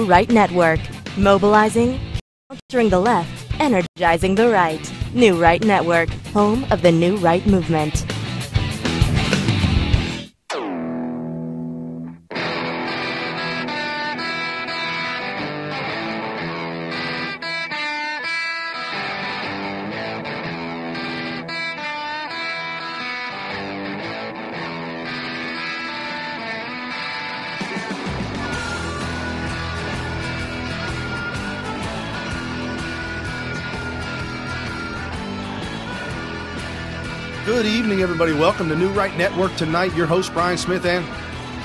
Right Network. Mobilizing, countering the left, energizing the right. New Right Network, home of the New Right movement. Good evening, everybody. Welcome to New Right Network tonight. Your host, Brian Smith and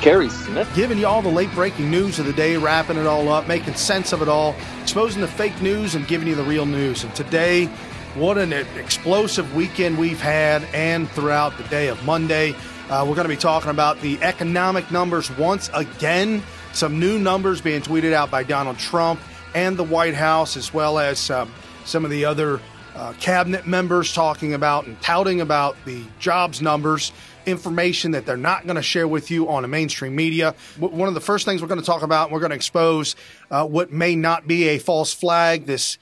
Kerry Smith. Giving you all the late-breaking news of the day, wrapping it all up, making sense of it all, exposing the fake news and giving you the real news. And today, what an explosive weekend we've had and throughout the day of Monday. We're going to be talking about the economic numbers once again, some new numbers being tweeted out by Donald Trump and the White House, as well as some of the other cabinet members talking about and touting about the jobs numbers, information that they're not going to share with you on the mainstream media. One of the first things we're going to talk about, and we're going to expose what may not be a false flag, this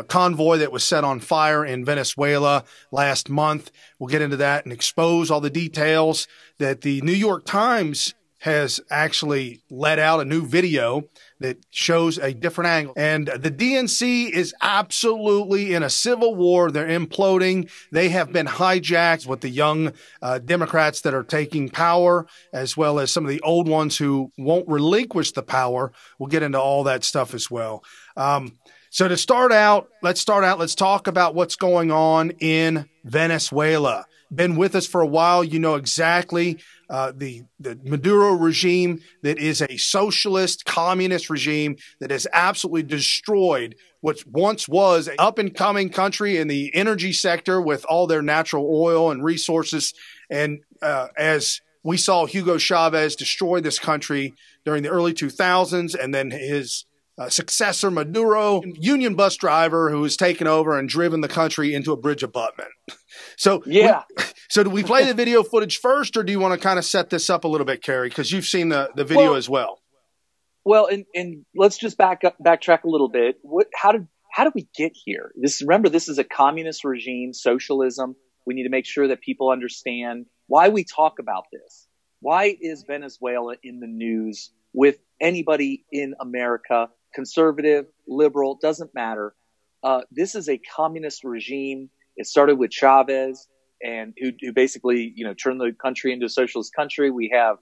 convoy that was set on fire in Venezuela last month. We'll get into that and expose all the details that the New York Times has actually let out a new video that shows a different angle. And the DNC is absolutely in a civil war. They're imploding. They have been hijacked with the young Democrats that are taking power, as well as some of the old ones who won't relinquish the power. We'll get into all that stuff as well. So to start out, let's talk about what's going on in Venezuela. Been with us for a while. You know exactly the Maduro regime that is a socialist communist regime that has absolutely destroyed what once was an up-and-coming country in the energy sector with all their natural oil and resources. And as we saw Hugo Chavez destroy this country during the early 2000s, and then his successor, Maduro, union bus driver who has taken over and driven the country into a bridge abutment. So, yeah. So do we play the video footage first, or do you want to kind of set this up a little bit, Kerry? Because you've seen the video as well. Well, and let's just backtrack a little bit. How did we get here? Remember, this is a communist regime, socialism. We need to make sure that people understand why we talk about this. Why is Venezuela in the news with anybody in America? Conservative, liberal, doesn't matter. This is a communist regime. It started with Chavez, and who basically, turned the country into a socialist country. We have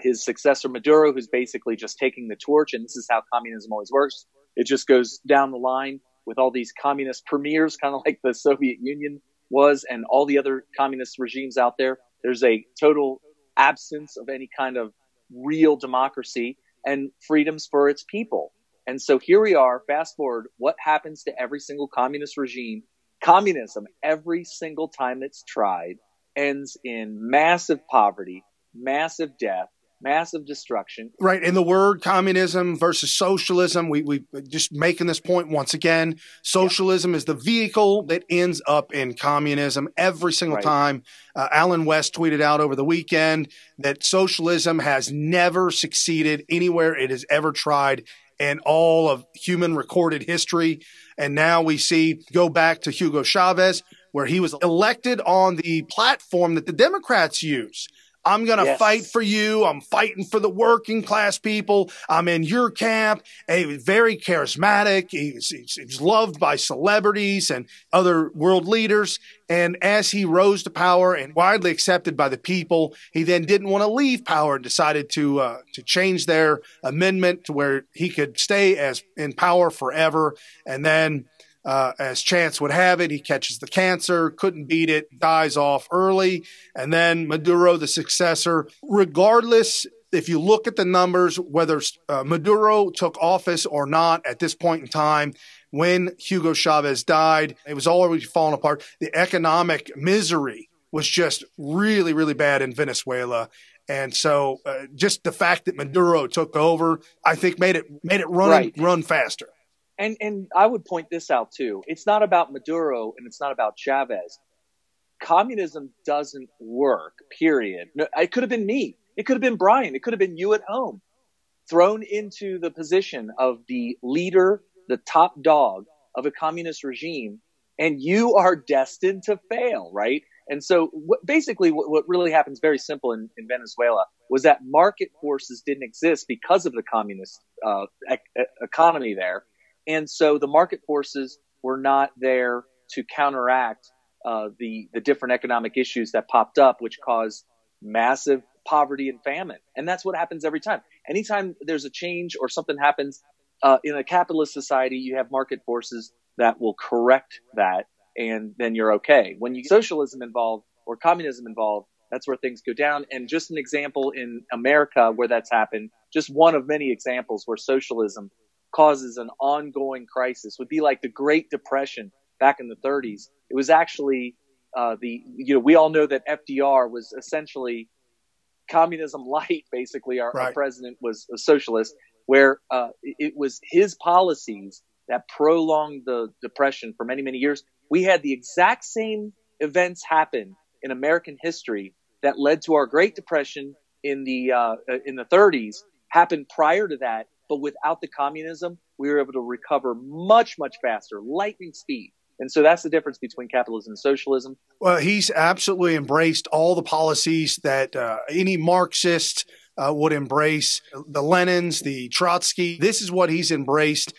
his successor, Maduro, who's basically just taking the torch. And this is how communism always works. It just goes down the line with all these communist premiers, kind of like the Soviet Union was, and all the other communist regimes out there. There's a total absence of any kind of real democracy and freedoms for its people. And so here we are, fast forward, what happens to every single communist regime? Communism, every single time it's tried, ends in massive poverty, massive death, massive destruction. Right. And the word communism versus socialism, we just making this point once again. Socialism is the vehicle that ends up in communism every single time. Alan West tweeted out over the weekend that socialism has never succeeded anywhere it has ever tried in all of human recorded history. And now we see, go back to Hugo Chavez, where he was elected on the platform that the Democrats use. I'm going to fight for you. I'm fighting for the working class people. I'm in your camp. And he was very charismatic. He's loved by celebrities and other world leaders. And as he rose to power and widely accepted by the people, he then didn't want to leave power and decided to change their amendment to where he could stay as in power forever. And then as chance would have it, he catches the cancer, couldn't beat it, dies off early. And then Maduro, the successor, regardless, if you look at the numbers, whether Maduro took office or not at this point in time, when Hugo Chavez died, it was already falling apart. The economic misery was just really, really bad in Venezuela. And so just the fact that Maduro took over, I think made it run faster. And I would point this out too. It's not about Maduro and it's not about Chavez. Communism doesn't work, period. No, it could have been me. It could have been Brian. It could have been you at home. thrown into the position of the leader, the top dog of a communist regime, and you are destined to fail, right? And so what really happens, very simple in Venezuela, was that market forces didn't exist because of the communist economy there. And so the market forces were not there to counteract the different economic issues that popped up, which caused massive poverty and famine. And that's what happens every time. Anytime there's a change or something happens in a capitalist society, you have market forces that will correct that, and then you're okay. When you get socialism involved or communism involved, that's where things go down. And just an example in America where that's happened, just one of many examples where socialism causes an ongoing crisis, would be like the Great Depression back in the 30s. It was actually we all know that FDR was essentially communism light. Basically, our president was a socialist, where it was his policies that prolonged the depression for many, many years. We had the exact same events happen in American history that led to our Great Depression in the 30s happened prior to that, but without the communism, we were able to recover much, much faster, lightning speed. And so that's the difference between capitalism and socialism. Well, he's absolutely embraced all the policies that any Marxist would embrace. The Lenins, the Trotsky. This is what he's embraced.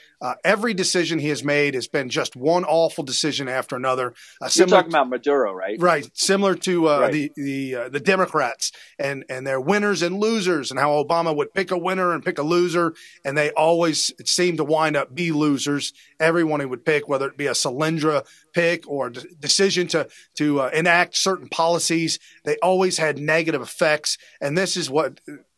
Every decision he has made has been just one awful decision after another. You're talking about Maduro, right? Right. Similar to the Democrats and their winners and losers, and how Obama would pick a winner and pick a loser, and they always seemed to wind up be losers. Everyone he would pick, whether it be a Solyndra pick or a decision to enact certain policies, they always had negative effects. And this is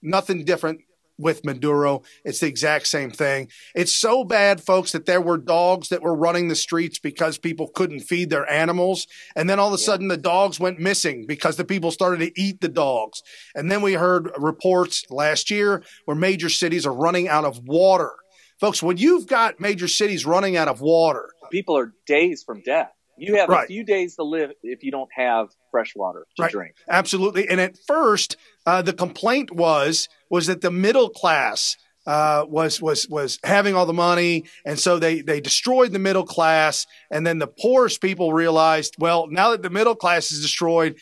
nothing different with Maduro. It's the exact same thing. It's so bad, folks, that there were dogs that were running the streets because people couldn't feed their animals. And then all of a sudden the dogs went missing because the people started to eat the dogs. And then we heard reports last year where major cities are running out of water. Folks, when you've got major cities running out of water, people are days from death. You have a few days to live if you don't have fresh water to drink. Absolutely. And at first, the complaint was that the middle class was having all the money, and so they destroyed the middle class. And then the poorest people realized, well, now that the middle class is destroyed,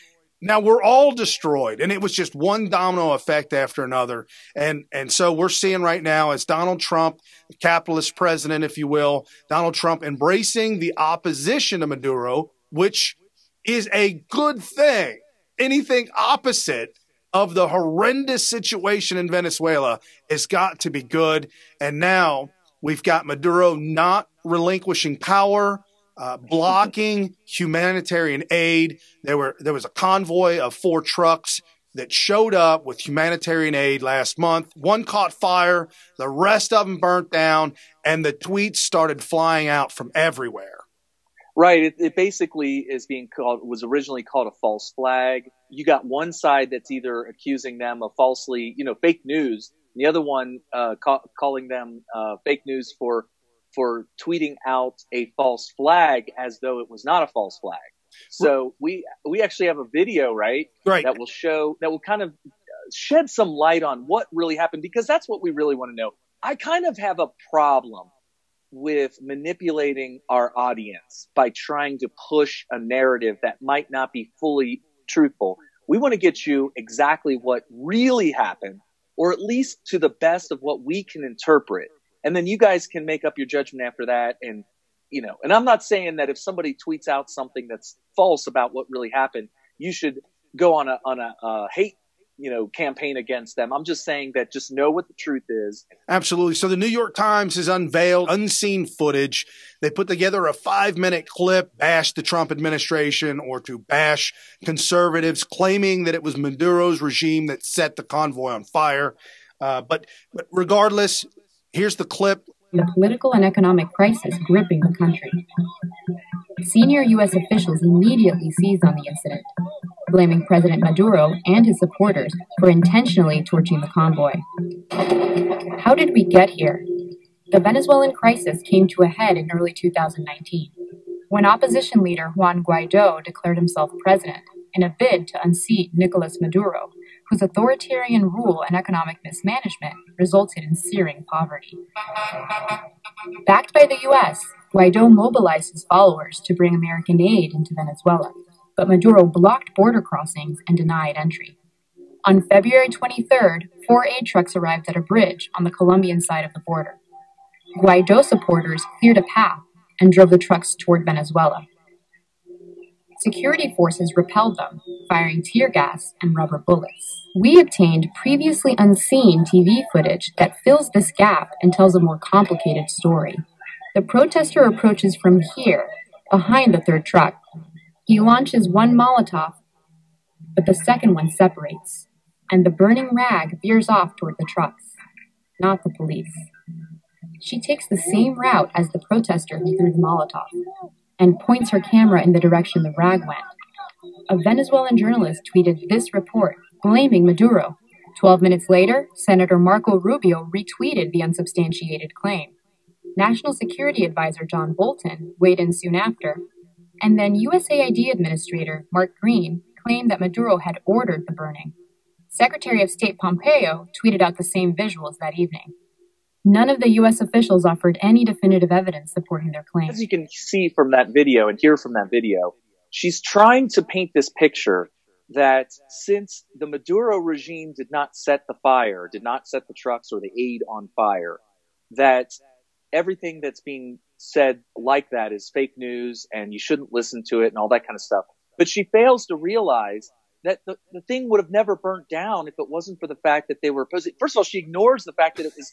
now we're all destroyed. And it was just one domino effect after another. And so we're seeing right now, as Donald Trump, the capitalist president, if you will, Donald Trump embracing the opposition to Maduro, which is a good thing. Anything opposite of the horrendous situation in Venezuela has got to be good. And now we've got Maduro not relinquishing power, blocking humanitarian aid. There was a convoy of 4 trucks that showed up with humanitarian aid last month. One caught fire, the rest of them burnt down, and the tweets started flying out from everywhere. Right. It basically was originally called a false flag. You got one side that's either accusing them of falsely, fake news, and the other one calling them fake news for tweeting out a false flag as though it was not a false flag. So we actually have a video, right? That will kind of shed some light on what really happened, because that's what we really want to know. I kind of have a problem with manipulating our audience by trying to push a narrative that might not be fully truthful. We want to get you exactly what really happened, or at least to the best of what we can interpret. And then you guys can make up your judgment after that. And, and I'm not saying that if somebody tweets out something that's false about what really happened, you should go on a hate, campaign against them. I'm just saying that just know what the truth is. Absolutely. So the New York Times has unveiled unseen footage. They put together a 5-minute clip, bash the Trump administration or to bash conservatives, claiming that it was Maduro's regime that set the convoy on fire. But regardless, here's the clip. The political and economic crisis gripping the country. Senior U.S. officials immediately seized on the incident, blaming President Maduro and his supporters for intentionally torching the convoy. How did we get here? The Venezuelan crisis came to a head in early 2019, when opposition leader Juan Guaido declared himself president in a bid to unseat Nicolas Maduro, whose authoritarian rule and economic mismanagement resulted in searing poverty. Backed by the U.S., Guaido mobilized his followers to bring American aid into Venezuela, but Maduro blocked border crossings and denied entry. On February 23rd, 4 aid trucks arrived at a bridge on the Colombian side of the border. Guaido supporters cleared a path and drove the trucks toward Venezuela. Security forces repelled them, firing tear gas and rubber bullets. We obtained previously unseen TV footage that fills this gap and tells a more complicated story. The protester approaches from here, behind the third truck. He launches one Molotov, but the second one separates, and the burning rag veers off toward the trucks, not the police. She takes the same route as the protester who threw the Molotov, and points her camera in the direction the rag went. A Venezuelan journalist tweeted this report, blaming Maduro. 12 minutes later, Senator Marco Rubio retweeted the unsubstantiated claim. National Security Advisor John Bolton weighed in soon after, and then USAID Administrator Mark Green claimed that Maduro had ordered the burning. Secretary of State Pompeo tweeted out the same visuals that evening. None of the U.S. officials offered any definitive evidence supporting their claim. As you can see from that video and hear from that video, she's trying to paint this picture that since the Maduro regime did not set the fire, did not set the trucks or the aid on fire, that everything that's being said like that is fake news and you shouldn't listen to it and all that kind of stuff. But she fails to realize that the thing would have never burnt down if it wasn't for the fact that they were opposing. First of all, she ignores the fact that it was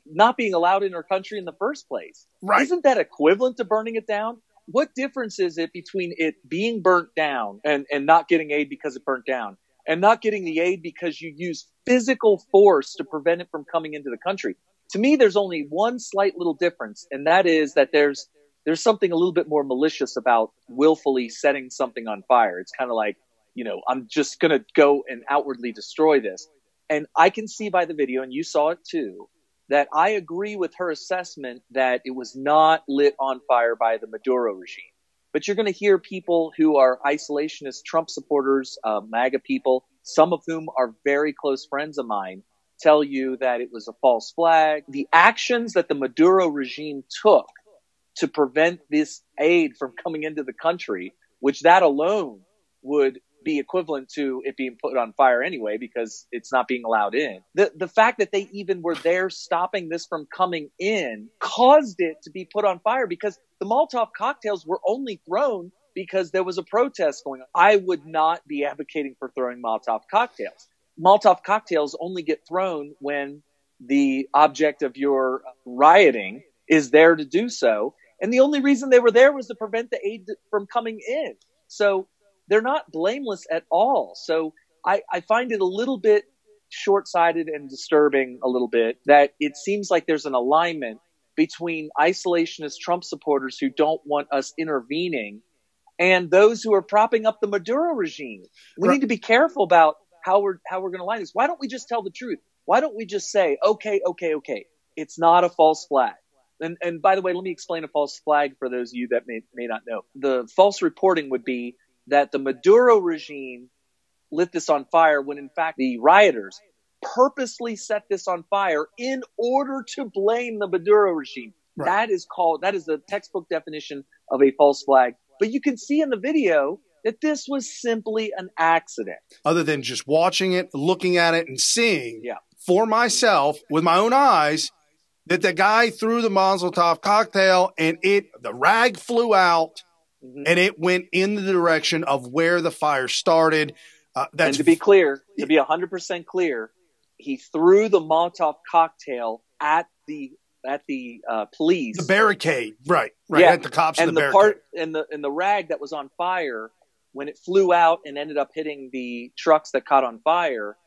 not being allowed in her country in the first place. Right. Isn't that equivalent to burning it down? What difference is it between it being burnt down and not getting aid because it burnt down, and not getting the aid because you use physical force to prevent it from coming into the country? To me, there's only one slight little difference, and that is that there's something a little bit more malicious about willfully setting something on fire. It's kind of like, I'm just going to go and outwardly destroy this. And I can see by the video, and you saw it too, that I agree with her assessment that it was not lit on fire by the Maduro regime. But you're going to hear people who are isolationist Trump supporters, MAGA people, some of whom are very close friends of mine, tell you that it was a false flag. The actions that the Maduro regime took to prevent this aid from coming into the country, which that alone would be equivalent to it being put on fire anyway, because it's not being allowed in. The fact that they even were there stopping this from coming in caused it to be put on fire, because the Molotov cocktails were only thrown because there was a protest going on. I would not be advocating for throwing Molotov cocktails. Molotov cocktails only get thrown when the object of your rioting is there to do so. And the only reason they were there was to prevent the aid from coming in. So they're not blameless at all. So I find it a little bit short-sighted and disturbing a little bit that it seems like there's an alignment between isolationist Trump supporters who don't want us intervening and those who are propping up the Maduro regime. We need to be careful about how we're going to line this. Why don't we just tell the truth? Why don't we just say, okay, it's not a false flag? And by the way, let me explain a false flag for those of you that may not know. The false reporting would be that the Maduro regime lit this on fire when in fact the rioters purposely set this on fire in order to blame the Maduro regime. Right. That is the textbook definition of a false flag. But you can see in the video that this was simply an accident. Other than just watching it, looking at it, and seeing for myself with my own eyes that the guy threw the Molotov cocktail and the rag flew out and it went in the direction of where the fire started. And to be clear, to be 100% clear, he threw the Molotov cocktail at the police. The barricade, right, at the cops and the barricade. And the rag that was on fire, when it flew out and ended up hitting the trucks that caught on fire,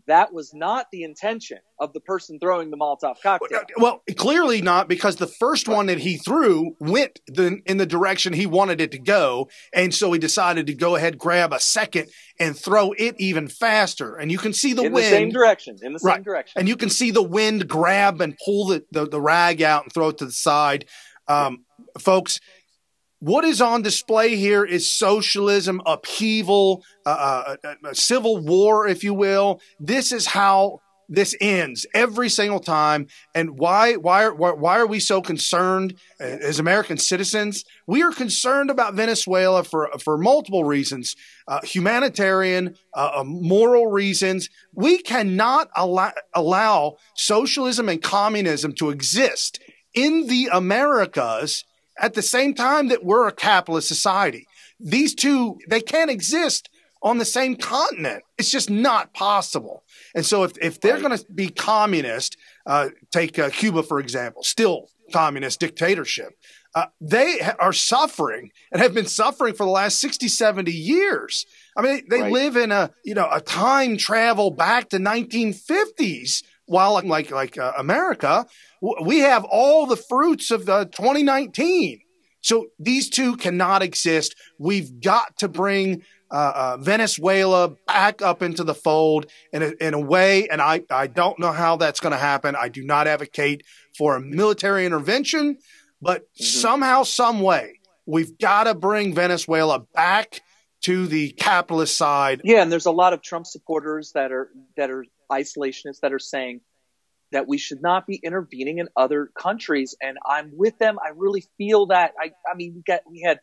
that was not the intention of the person throwing the Molotov cocktail. Well, clearly not, because the first one that he threw went in the direction he wanted it to go, and so he decided to go ahead, grab a second, and throw it even faster. And you can see the wind. In the same direction. And you can see the wind grab and pull the rag out and throw it to the side. Folks, What is on display here is socialism, upheaval, a civil war, if you will. This is how this ends every single time. And why are we so concerned as American citizens? We are concerned about Venezuela for multiple reasons, humanitarian, moral reasons. We cannot allow socialism and communism to exist in the Americas at the same time that we're a capitalist society. These two, they can't exist on the same continent. It's just not possible. And so if they're going to be communist, take Cuba, for example, still communist dictatorship, they are suffering and have been suffering for the last 60, 70 years. I mean, they live in a time travel back to 1950s, while like America, we have all the fruits of 2019. So these two cannot exist. We've got to bring Venezuela back up into the fold in a way, and I don't know how that's going to happen. I do not advocate for a military intervention, but somehow, some way, we've got to bring Venezuela back to the capitalist side. Yeah, and there's a lot of Trump supporters that are isolationists that are saying that we should not be intervening in other countries, and I'm with them. I really feel that. I mean, we had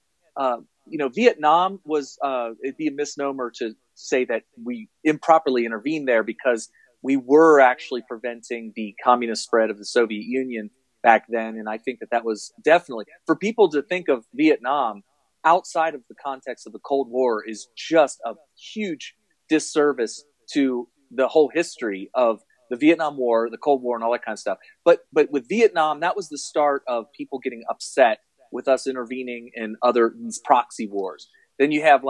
Vietnam was it'd be a misnomer to say that we improperly intervened there, because we were actually preventing the communist spread of the Soviet Union back then, and I think that was definitely, for people to think of Vietnam outside of the context of the Cold War is just a huge disservice to the whole history of the Vietnam War, the Cold War, and all that kind of stuff. But with Vietnam, that was the start of people getting upset with us intervening in these proxy wars. Then you have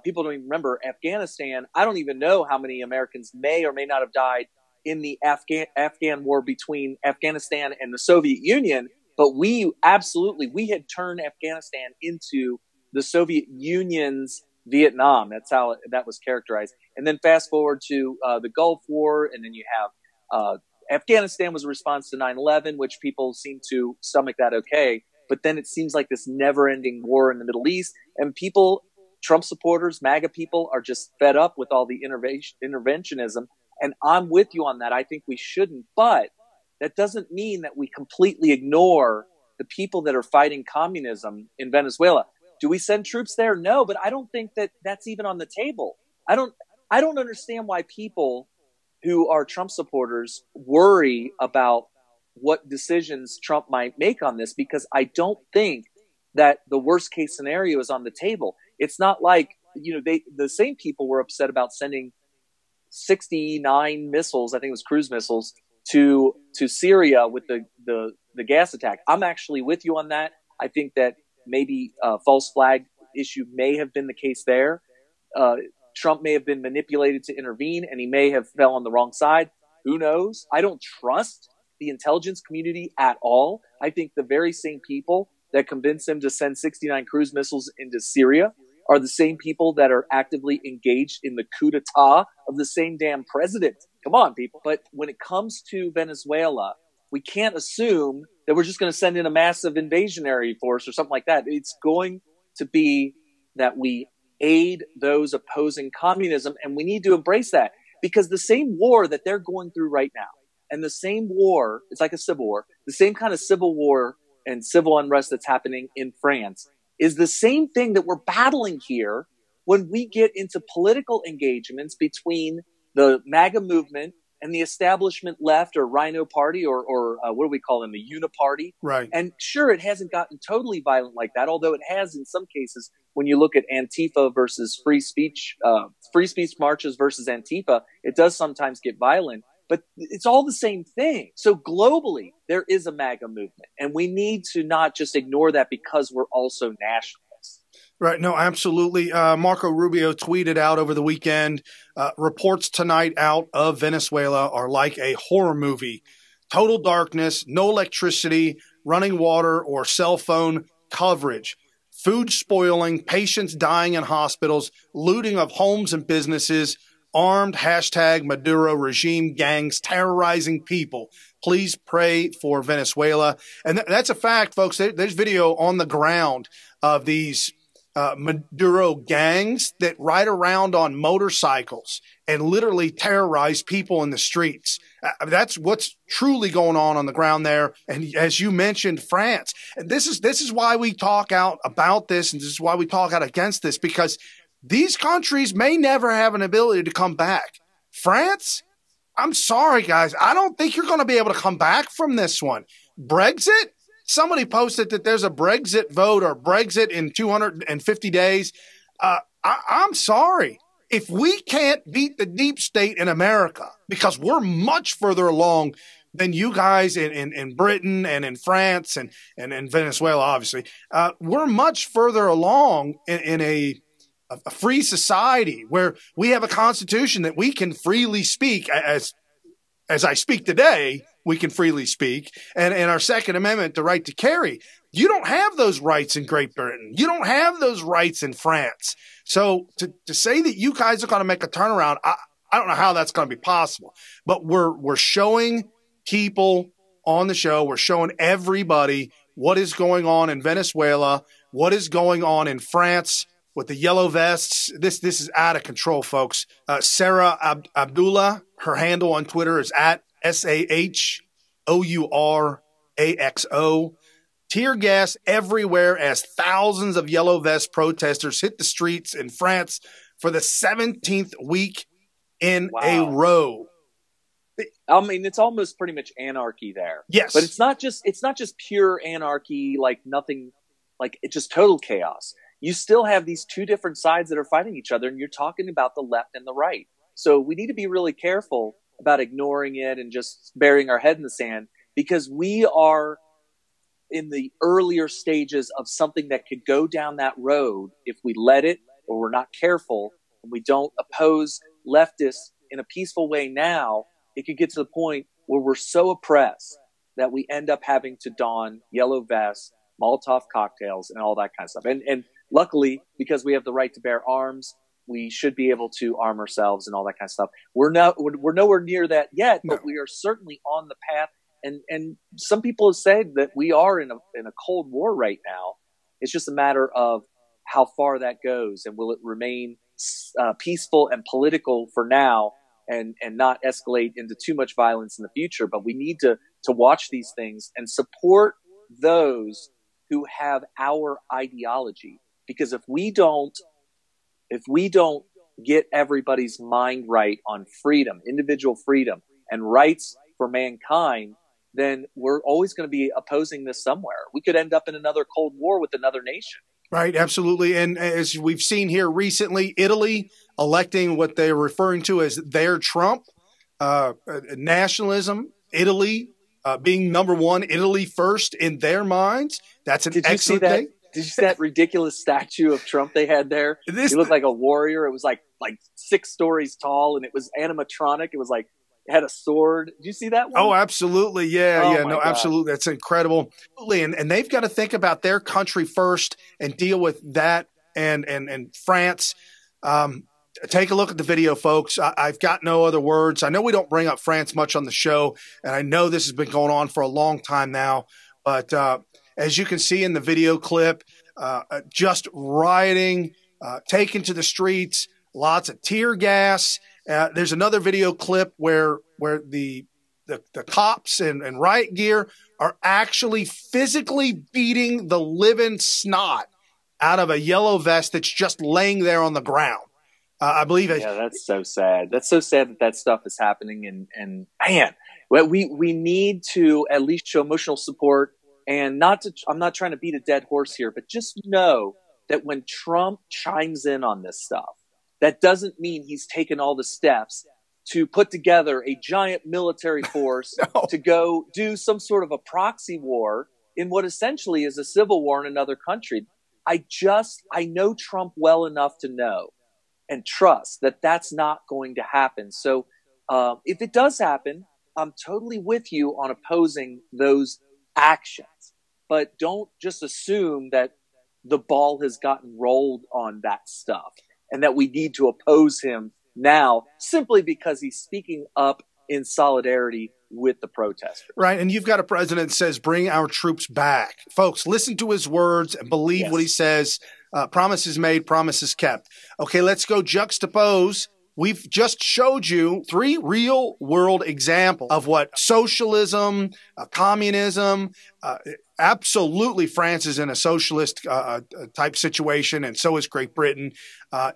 people don't even remember Afghanistan. I don't even know how many Americans may or may not have died in the Afghan war between Afghanistan and the Soviet Union. But we had turned Afghanistan into the Soviet Union's Vietnam. That's how that was characterized. And then fast forward to the Gulf War, and then you have Afghanistan was a response to 9/11, which people seem to stomach that okay. But then it seems like this never-ending war in the Middle East, and Trump supporters, MAGA people, are just fed up with all the interventionism. And I'm with you on that. I think we shouldn't, but that doesn't mean that we completely ignore the people that are fighting communism in Venezuela. Do we send troops there? No, but I don't think that that's even on the table. I don't understand why people who are Trump supporters worry about what decisions Trump might make on this, because I don't think that the worst case scenario is on the table. It's not like, the same people were upset about sending 69 missiles, I think it was cruise missiles, to Syria with the gas attack. I'm actually with you on that. I think that maybe a false flag issue may have been the case there. Trump may have been manipulated to intervene, and he may have fell on the wrong side. Who knows? I don't trust the intelligence community at all. I think the very same people that convinced him to send 69 cruise missiles into Syria are the same people that are actively engaged in the coup d'etat of the same damn president. Come on, people. But when it comes to Venezuela, we can't assume that we're just going to send in a massive invasionary force or something like that. It's going to be that we aid those opposing communism, and we need to embrace that, because the same war that they're going through right now, and the same war, it's like a civil war, the same kind of civil war and civil unrest that's happening in France is the same thing that we're battling here when we get into political engagements between the MAGA movement and the establishment left or Rhino Party or what do we call them, the Uniparty. Right. And sure, it hasn't gotten totally violent like that, although it has in some cases. When you look at Antifa versus free speech marches versus Antifa, it does sometimes get violent, but it's all the same thing. So globally, there is a MAGA movement, and we need to not just ignore that because we're also nationalists. Right. No, absolutely. Marco Rubio tweeted out over the weekend, reports tonight out of Venezuela are like a horror movie. Total darkness, no electricity, running water, or cell phone coverage. Food spoiling, patients dying in hospitals, looting of homes and businesses, armed hashtag Maduro regime gangs terrorizing people. Please pray for Venezuela. And that's a fact, folks. There's video on the ground of these Maduro gangs that ride around on motorcycles and literally terrorize people in the streets. That's what's truly going on the ground there. And as you mentioned, France. And this is why we talk out about this, and this is why we talk out against this, because these countries may never have an ability to come back. France, I'm sorry, guys. I don't think you're going to be able to come back from this one. Brexit? Somebody posted that there's a Brexit vote or Brexit in 250 days. I'm sorry. If we can't beat the deep state in America, because we're much further along than you guys in Britain and in France and in Venezuela, obviously, we're much further along in a free society where we have a constitution that we can freely speak. As I speak today, we can freely speak. And our Second Amendment, the right to carry. You don't have those rights in Great Britain. You don't have those rights in France. So to say that you guys are going to make a turnaround, I don't know how that's going to be possible. But we're showing people on the show, we're showing everybody what is going on in Venezuela, what is going on in France with the yellow vests. This is out of control, folks. Sarah Abdullah, her handle on Twitter is at SAHOURAXO. Tear gas everywhere as thousands of yellow vest protesters hit the streets in France for the 17th week in a row. I mean, it's almost pretty much anarchy there. Yes. But it's not just pure anarchy, like nothing, like it's just total chaos. You still have these two different sides that are fighting each other, and you're talking about the left and the right. So we need to be really careful about ignoring it and just burying our head in the sand, because we are in the earlier stages of something that could go down that road if we let it, or we're not careful and we don't oppose leftists in a peaceful way now. It could get to the point where we're so oppressed that we end up having to don yellow vests, Molotov cocktails, and all that kind of stuff. And luckily, because we have the right to bear arms, we should be able to arm ourselves and all that kind of stuff. We're nowhere near that yet, but we are certainly on the path. And some people have said that we are in a Cold War right now. It's just a matter of how far that goes, and will it remain peaceful and political for now, and not escalate into too much violence in the future. But we need to watch these things and support those who have our ideology, because if we don't get everybody's mind right on freedom, individual freedom, and rights for mankind, then we're always going to be opposing this somewhere. We could end up in another Cold War with another nation. Right, absolutely. And as we've seen here recently, Italy electing what they're referring to as their Trump, nationalism, Italy being number one, Italy first in their minds. That's an excellent thing. Did you see that ridiculous statue of Trump they had there? He looked like a warrior. It was like 6 stories tall, and it was animatronic. It was like, it had a sword. Did you see that one? Oh, absolutely. Yeah, God. Absolutely. That's incredible. And they've got to think about their country first and deal with that. And France, take a look at the video, folks. I've got no other words. I know we don't bring up France much on the show, and I know this has been going on for a long time now. But as you can see in the video clip, just rioting, taken to the streets, lots of tear gas. There's another video clip where the cops and riot gear are actually physically beating the living snot out of a yellow vest that's just laying there on the ground. I believe it. Yeah, that's so sad. That's so sad that stuff is happening. And man, we need to at least show emotional support, and I'm not trying to beat a dead horse here, but just know that when Trump chimes in on this stuff, that doesn't mean he's taken all the steps to put together a giant military force to go do some sort of a proxy war in what essentially is a civil war in another country. I know Trump well enough to know and trust that that's not going to happen. So if it does happen, I'm totally with you on opposing those actions. But don't just assume that the ball has gotten rolled on that stuff and that we need to oppose him now simply because he's speaking up in solidarity with the protesters. Right. And you've got a president that says, bring our troops back. Folks, listen to his words and believe what he says. Promises made, promises kept. Okay, let's go juxtapose. We've just showed you 3 real world examples of what socialism, communism, absolutely France is in a socialist type situation, and so is Great Britain.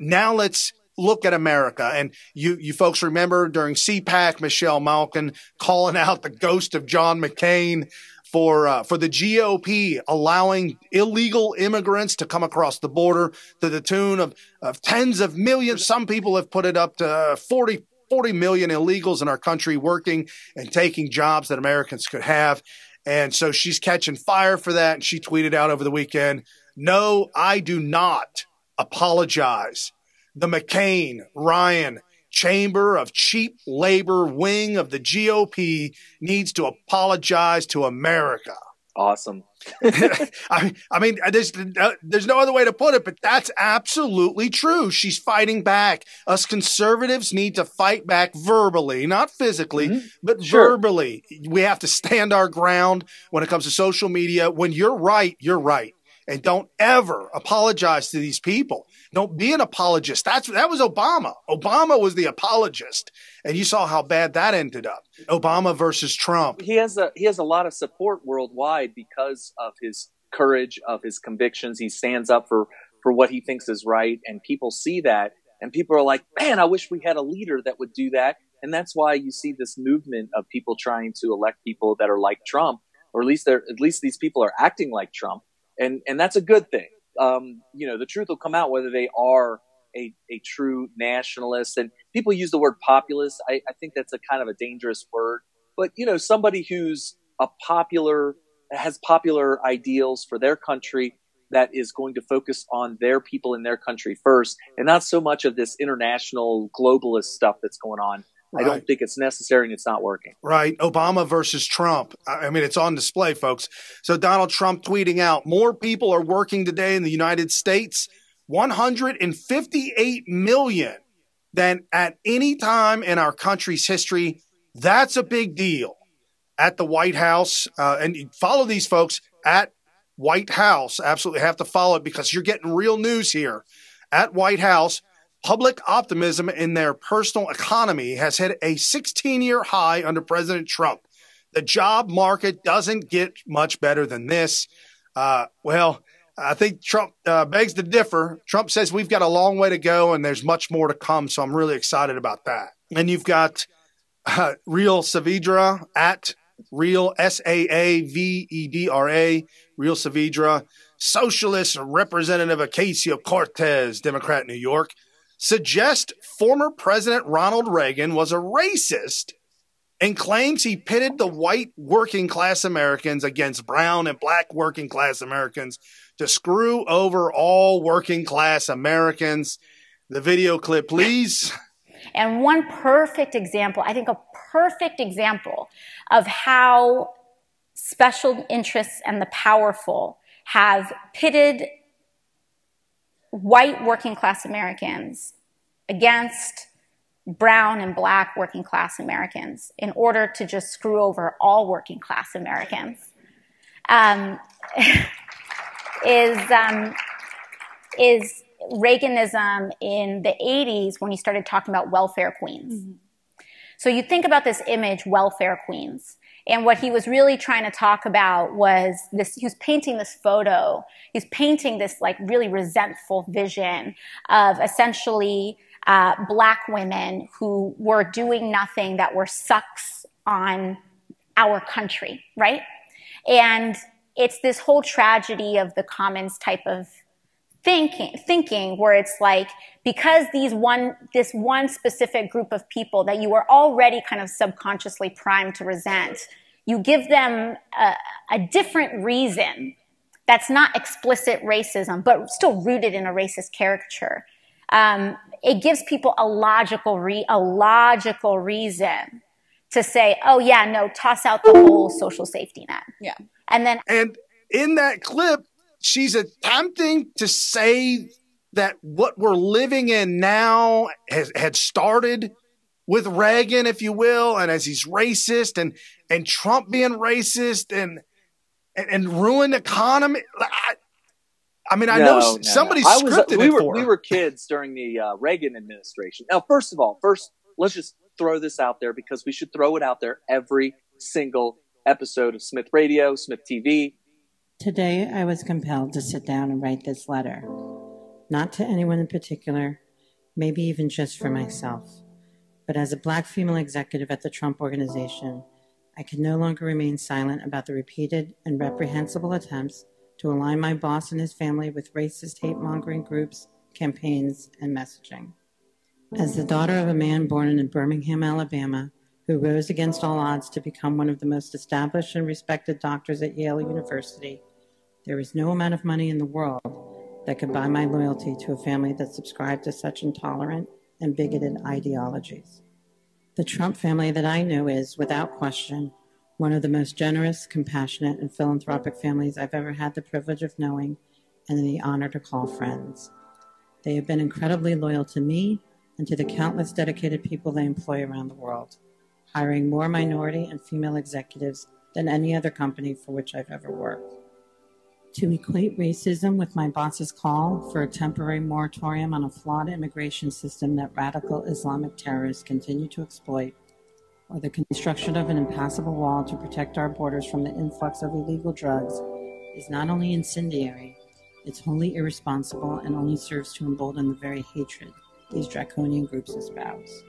Now let's look at America. And you folks remember during CPAC, Michelle Malkin calling out the ghost of John McCain for the GOP allowing illegal immigrants to come across the border to the tune of tens of millions. Some people have put it up to 40 million illegals in our country working and taking jobs that Americans could have. And so she's catching fire for that. And she tweeted out over the weekend, "No, I do not apologize. The McCain, Ryan, chamber of cheap labor wing of the GOP needs to apologize to America." Awesome. I mean, there's no other way to put it, but that's absolutely true. She's fighting back. Us conservatives need to fight back verbally, not physically, but verbally. We have to stand our ground when it comes to social media. When you're right, you're right. And don't ever apologize to these people. Don't be an apologist. That was Obama. Obama was the apologist. And you saw how bad that ended up. Obama versus Trump. He has a lot of support worldwide because of his courage, of his convictions. He stands up for what he thinks is right. And people see that. And people are like, man, I wish we had a leader that would do that. And that's why you see this movement of people trying to elect people that are like Trump, or at least these people are acting like Trump. And that's a good thing. The truth will come out whether they are a true nationalist. And people use the word populist. I think that's a kind of a dangerous word. But, somebody who's has popular ideals for their country, that is going to focus on their people in their country first, and not so much of this international globalist stuff that's going on. Right. I don't think it's necessary, and it's not working. Right. Obama versus Trump. I mean, it's on display, folks. So Donald Trump tweeting out, more people are working today in the United States, 158 million, than at any time in our country's history. That's a big deal. At the White House, and you follow these folks at White House. Absolutely have to follow it because you're getting real news here. At White House, public optimism in their personal economy has hit a 16-year high under President Trump. The job market doesn't get much better than this. Well, I think Trump begs to differ. Trump says we've got a long way to go and there's much more to come, so I'm really excited about that. And you've got Real Saavedra at Real Saavedra, Real Saavedra, socialist representative Ocasio-Cortez, Democrat, New York, suggest former President Ronald Reagan was a racist and claims he pitted the white working class Americans against brown and black working class Americans to screw over all working class Americans. The video clip, please. And one perfect example, I think a perfect example of how special interests and the powerful have pitted white working class Americans against brown and black working class Americans in order to just screw over all working class Americans is Reaganism in the 80s when he started talking about welfare queens. Mm-hmm. So you think about this image, welfare queens. And what he was really trying to talk about was this, he was painting this photo. He's painting this like really resentful vision of essentially black women who were doing nothing, that were sucks on our country, right? And it's this whole tragedy of the commons type of thinking where it's like, because this one specific group of people that you are already kind of subconsciously primed to resent, you give them a different reason that's not explicit racism, but still rooted in a racist caricature. It gives people a logical reason to say, oh yeah, no, toss out the whole social safety net. Yeah. And in that clip, she's attempting to say that what we're living in now had started with Reagan, if you will, and as he's racist and Trump being racist and ruined economy. I mean, I know somebody scripted it for. We were kids during the Reagan administration. Now, first, let's just throw this out there, because we should throw it out there every single episode of Smith Radio, Smith TV. Today, I was compelled to sit down and write this letter. Not to anyone in particular, maybe even just for myself. But as a Black female executive at the Trump Organization, I can no longer remain silent about the repeated and reprehensible attempts to align my boss and his family with racist hate-mongering groups, campaigns, and messaging. As the daughter of a man born in Birmingham, Alabama, who rose against all odds to become one of the most established and respected doctors at Yale University, there is no amount of money in the world that could buy my loyalty to a family that subscribed to such intolerant and bigoted ideologies. The Trump family that I know is, without question, one of the most generous, compassionate, and philanthropic families I've ever had the privilege of knowing and the honor to call friends. They have been incredibly loyal to me and to the countless dedicated people they employ around the world, hiring more minority and female executives than any other company for which I've ever worked. To equate racism with my boss's call for a temporary moratorium on a flawed immigration system that radical Islamic terrorists continue to exploit, or the construction of an impassable wall to protect our borders from the influx of illegal drugs, is not only incendiary, it's wholly irresponsible and only serves to embolden the very hatred these draconian groups espouse.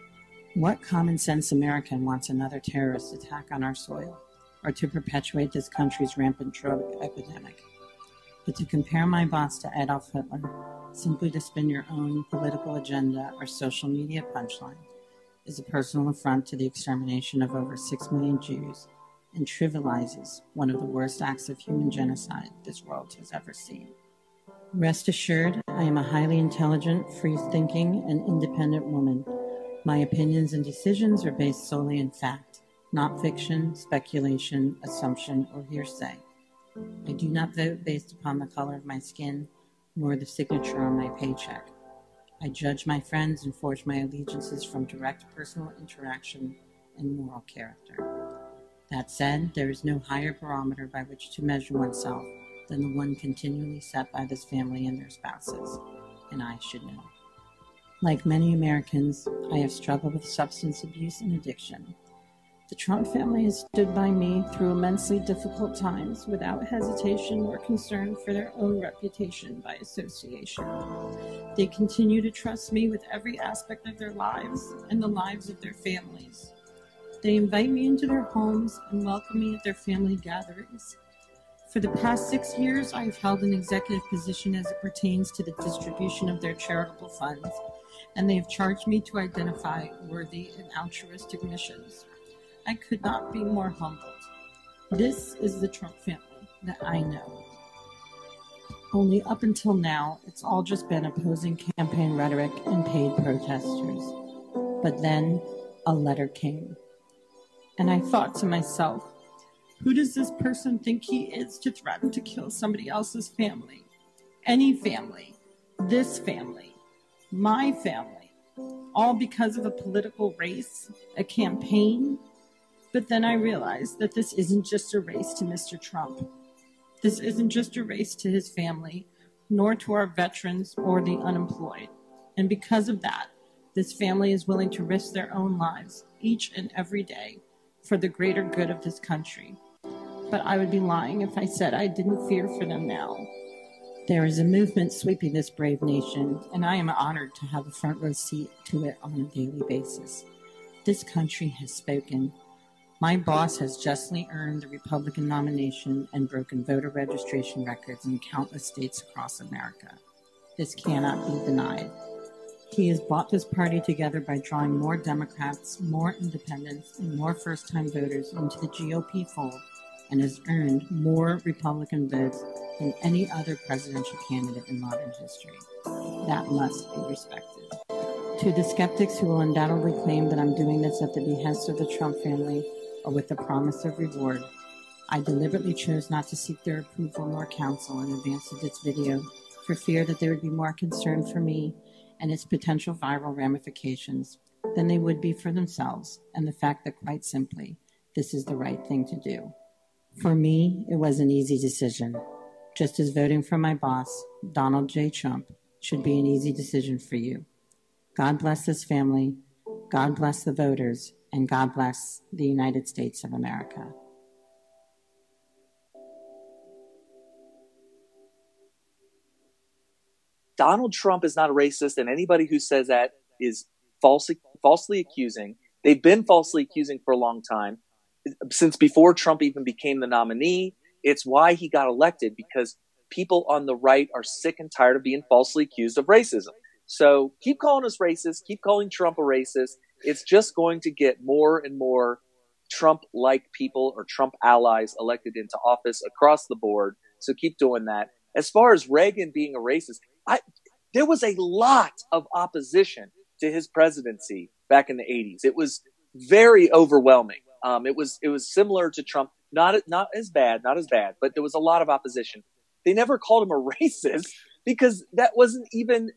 What common sense American wants another terrorist attack on our soil, or to perpetuate this country's rampant drug epidemic? But to compare my boss to Adolf Hitler, simply to spin your own political agenda or social media punchline, is a personal affront to the extermination of over 6 million Jews and trivializes one of the worst acts of human genocide this world has ever seen. Rest assured, I am a highly intelligent, free-thinking, and independent woman. My opinions and decisions are based solely in fact, not fiction, speculation, assumption, or hearsay. I do not vote based upon the color of my skin, nor the signature on my paycheck. I judge my friends and forge my allegiances from direct personal interaction and moral character. That said, there is no higher barometer by which to measure oneself than the one continually set by this family and their spouses, and I should know. Like many Americans, I have struggled with substance abuse and addiction. The Trump family has stood by me through immensely difficult times without hesitation or concern for their own reputation by association. They continue to trust me with every aspect of their lives and the lives of their families. They invite me into their homes and welcome me at their family gatherings. For the past 6 years, I have held an executive position as it pertains to the distribution of their charitable funds, and they have charged me to identify worthy and altruistic missions. I could not be more humbled. This is the Trump family that I know. Only up until now, it's all just been opposing campaign rhetoric and paid protesters. But then a letter came. And I thought to myself, who does this person think he is to threaten to kill somebody else's family? Any family. This family. My family. All because of a political race, a campaign. But then I realized that this isn't just a race to Mr. Trump. This isn't just a race to his family, nor to our veterans or the unemployed. And because of that, this family is willing to risk their own lives each and every day for the greater good of this country. But I would be lying if I said I didn't fear for them now. There is a movement sweeping this brave nation, and I am honored to have a front row seat to it on a daily basis. This country has spoken. My boss has justly earned the Republican nomination and broken voter registration records in countless states across America. This cannot be denied. He has brought this party together by drawing more Democrats, more independents, and more first-time voters into the GOP fold, and has earned more Republican votes than any other presidential candidate in modern history. That must be respected. To the skeptics who will undoubtedly claim that I'm doing this at the behest of the Trump family or with the promise of reward, I deliberately chose not to seek their approval nor counsel in advance of this video for fear that they would be more concerned for me and its potential viral ramifications than they would be for themselves, and the fact that, quite simply, this is the right thing to do. For me, it was an easy decision, just as voting for my boss, Donald J. Trump, should be an easy decision for you. God bless this family, God bless the voters, and God bless the United States of America. Donald Trump is not a racist, and anybody who says that is falsely accusing. They've been falsely accusing for a long time, since before Trump even became the nominee. It's why he got elected, because people on the right are sick and tired of being falsely accused of racism. So keep calling us racist, keep calling Trump a racist. It's just going to get more and more Trump-like people or Trump allies elected into office across the board. So keep doing that. As far as Reagan being a racist, there was a lot of opposition to his presidency back in the 80s. It was very overwhelming. It was similar to Trump, not as bad, but there was a lot of opposition. They never called him a racist because that wasn't even.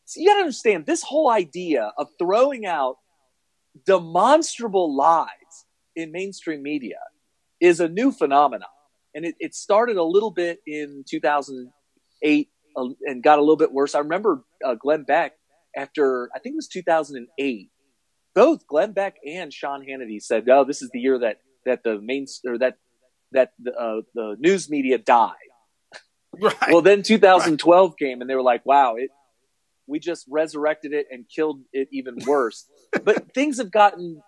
So you got to understand, this whole idea of throwing out demonstrable lies in mainstream media is a new phenomenon. And it started a little bit in 2008 and got a little bit worse. I remember Glenn Beck, after, I think it was 2008, both Glenn Beck and Sean Hannity said, "Oh, this is the year that the news media died." Right. Well, then 2012 came, and they were like, "Wow, we just resurrected it and killed it even worse." But things have gotten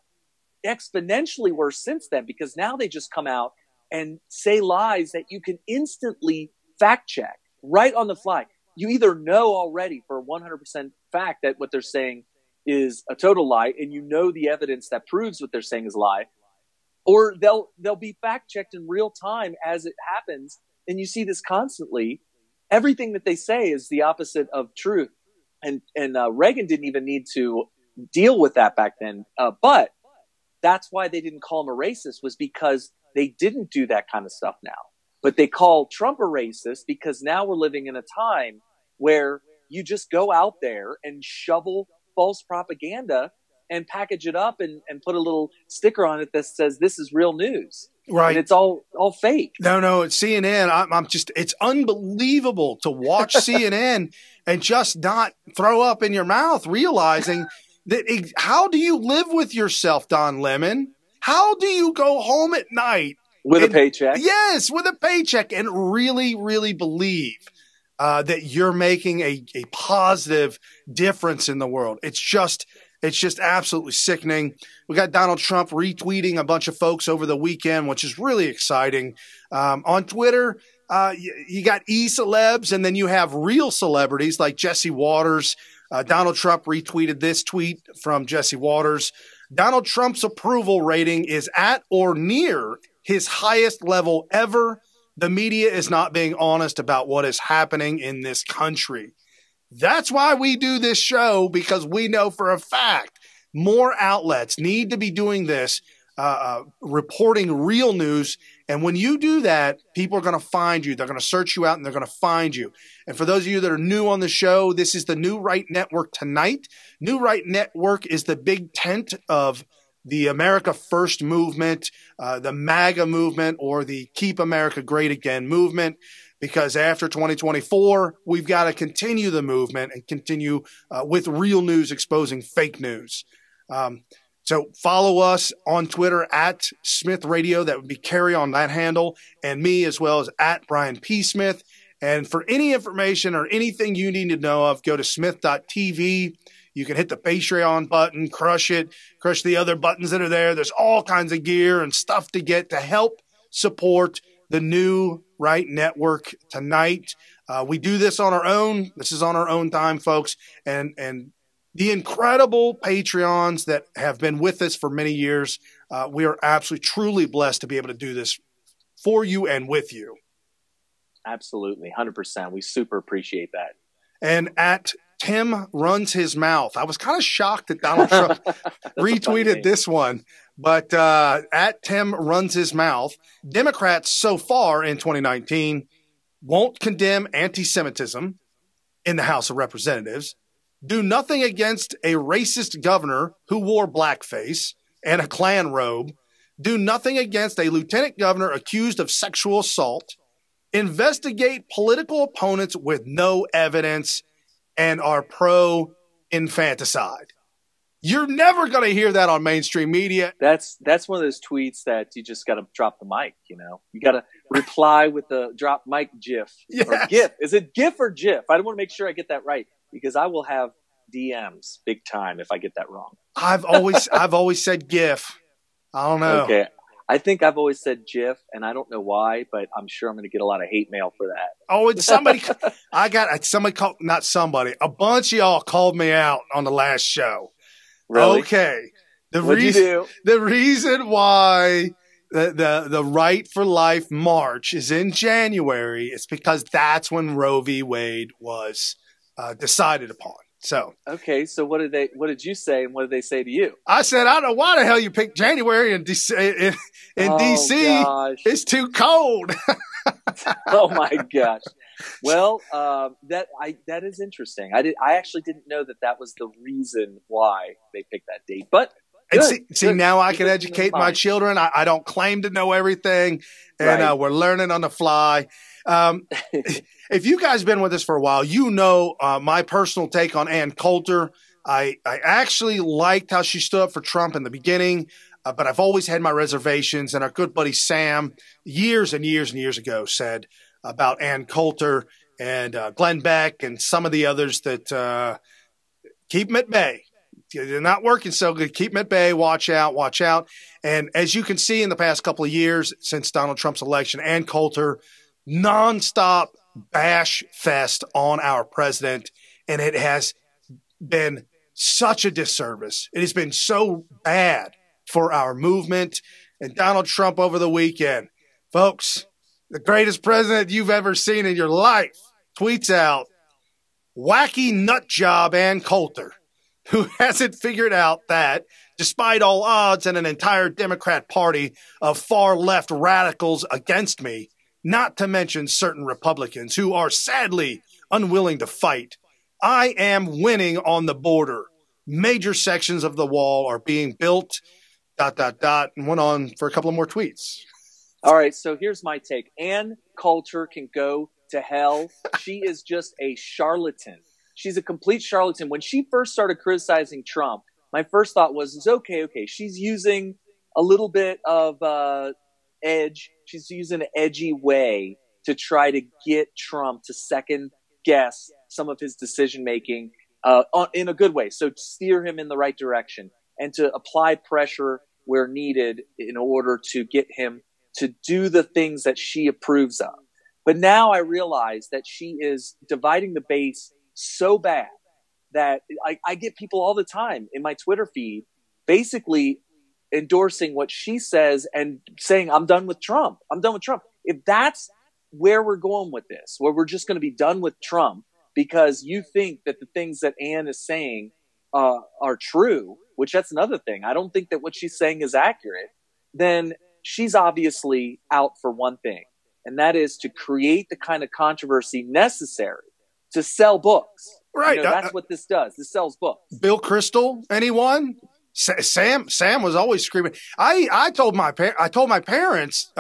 exponentially worse since then, because now they just come out and say lies that you can instantly fact check right on the fly. You either know already for 100% fact that what they're saying is a total lie, and you know the evidence that proves what they're saying is a lie, or they'll be fact checked in real time as it happens. And you see this constantly. Everything that they say is the opposite of truth. And Reagan didn't even need to deal with that back then. But that's why they didn't call him a racist, was because they didn't do that kind of stuff now. But they call Trump a racist because now we're living in a time where you just go out there and shovel false propaganda and package it up and put a little sticker on it that says this is real news. Right. And it's all fake. No, it's CNN. I'm just, it's unbelievable to watch CNN and just not throw up in your mouth, realizing that how do you live with yourself, Don Lemon? How do you go home at night with a paycheck? Yes, with a paycheck, and really, really believe that you're making a positive difference in the world. It's just absolutely sickening. We got Donald Trump retweeting a bunch of folks over the weekend, which is really exciting. On Twitter, you got e-celebs, and then you have real celebrities like Jesse Waters. Donald Trump retweeted this tweet from Jesse Waters. Donald Trump's approval rating is at or near his highest level ever. The media is not being honest about what is happening in this country. That's why we do this show, because we know for a fact more outlets need to be doing this, reporting real news. And when you do that, people are going to find you. They're going to search you out, and they're going to find you. And for those of you that are new on the show, this is the New Right Network Tonight. New Right Network is the big tent of the America First movement, the MAGA movement, or the Keep America Great Again movement. Because after 2024, we've got to continue the movement and continue with real news exposing fake news. So follow us on Twitter at Smith Radio. That would be Carrie on that handle, and me as well as at Brian P. Smith. And for any information or anything you need to know of, go to smith.tv. You can hit the Patreon button, crush the other buttons that are there. There's all kinds of gear and stuff to get to help support the New Right Network Tonight. We do this on our own. This is on our own time, folks. And the incredible Patreons that have been with us for many years, we are absolutely, truly blessed to be able to do this for you and with you. Absolutely, 100%. We super appreciate that. And at Tim Runs His Mouth, I was kind of shocked that Donald Trump retweeted this one. But at Tim Runs His Mouth, Democrats so far in 2019, won't condemn anti-Semitism in the House of Representatives, do nothing against a racist governor who wore blackface and a Klan robe, do nothing against a lieutenant governor accused of sexual assault, investigate political opponents with no evidence, and are pro-infanticide. You're never going to hear that on mainstream media. That's one of those tweets that you just got to drop the mic, you know. You got to reply with the drop mic GIF. Yes. Or GIF. Is it GIF or GIF? I want to make sure I get that right because I will have DMs big time if I get that wrong. I've always said GIF. I don't know. Okay. I think I've always said GIF, and I don't know why, but I'm sure I'm going to get a lot of hate mail for that. Oh, it's somebody. A bunch of y'all called me out on the last show. Really? Okay. What'd you do? The reason why the Right for Life March is in January is because that's when Roe v. Wade was decided upon. So okay, so what did you say, and what did they say to you? I said, I don't know why the hell you picked January in DC. Gosh. It's too cold. Oh my gosh. Well, that is interesting. I actually didn't know that was the reason why they picked that date. But see, now I can educate my children. I don't claim to know everything, and right. We're learning on the fly. If you guys have been with us for a while, you know my personal take on Ann Coulter. I actually liked how she stood up for Trump in the beginning, but I've always had my reservations. And our good buddy Sam, years and years and years ago, said about Ann Coulter and Glenn Beck and some of the others that keep them at bay. They're not working so good. Keep them at bay. Watch out. Watch out. And as you can see in the past couple of years since Donald Trump's election, Ann Coulter, nonstop bash fest on our president. And it has been such a disservice. It has been so bad for our movement. And Donald Trump over the weekend, folks, the greatest president you've ever seen in your life, tweets out, wacky nut job Ann Coulter, who hasn't figured out that, despite all odds and an entire Democrat Party of far left radicals against me, not to mention certain Republicans who are sadly unwilling to fight, I am winning on the border. Major sections of the wall are being built, ... and went on for a couple of more tweets. All right, so here's my take. Ann Coulter can go to hell. She is just a charlatan. She's a complete charlatan. When she first started criticizing Trump, my first thought was okay, she's using a little bit of edge. She's using an edgy way to try to get Trump to second guess some of his decision making in a good way. So steer him in the right direction and to apply pressure where needed in order to get him to do the things that she approves of. But now I realize that she is dividing the base so bad that I get people all the time in my Twitter feed basically endorsing what she says and saying, I'm done with Trump. I'm done with Trump. If that's where we're going with this, where we're just going to be done with Trump because you think that the things that Ann is saying are true, which that's another thing. I don't think that what she's saying is accurate. Then she's obviously out for one thing, and that is to create the kind of controversy necessary to sell books. Right. You know, that's what this does. This sells books. Bill Kristol, anyone? Sam was always screaming. I told my parents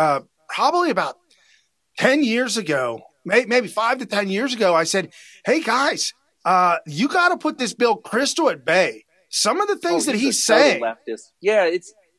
probably about 10 years ago, maybe 5 to 10 years ago, I said, hey guys, you got to put this Bill Kristol at bay. Some of the things that he's saying. Leftist. Yeah,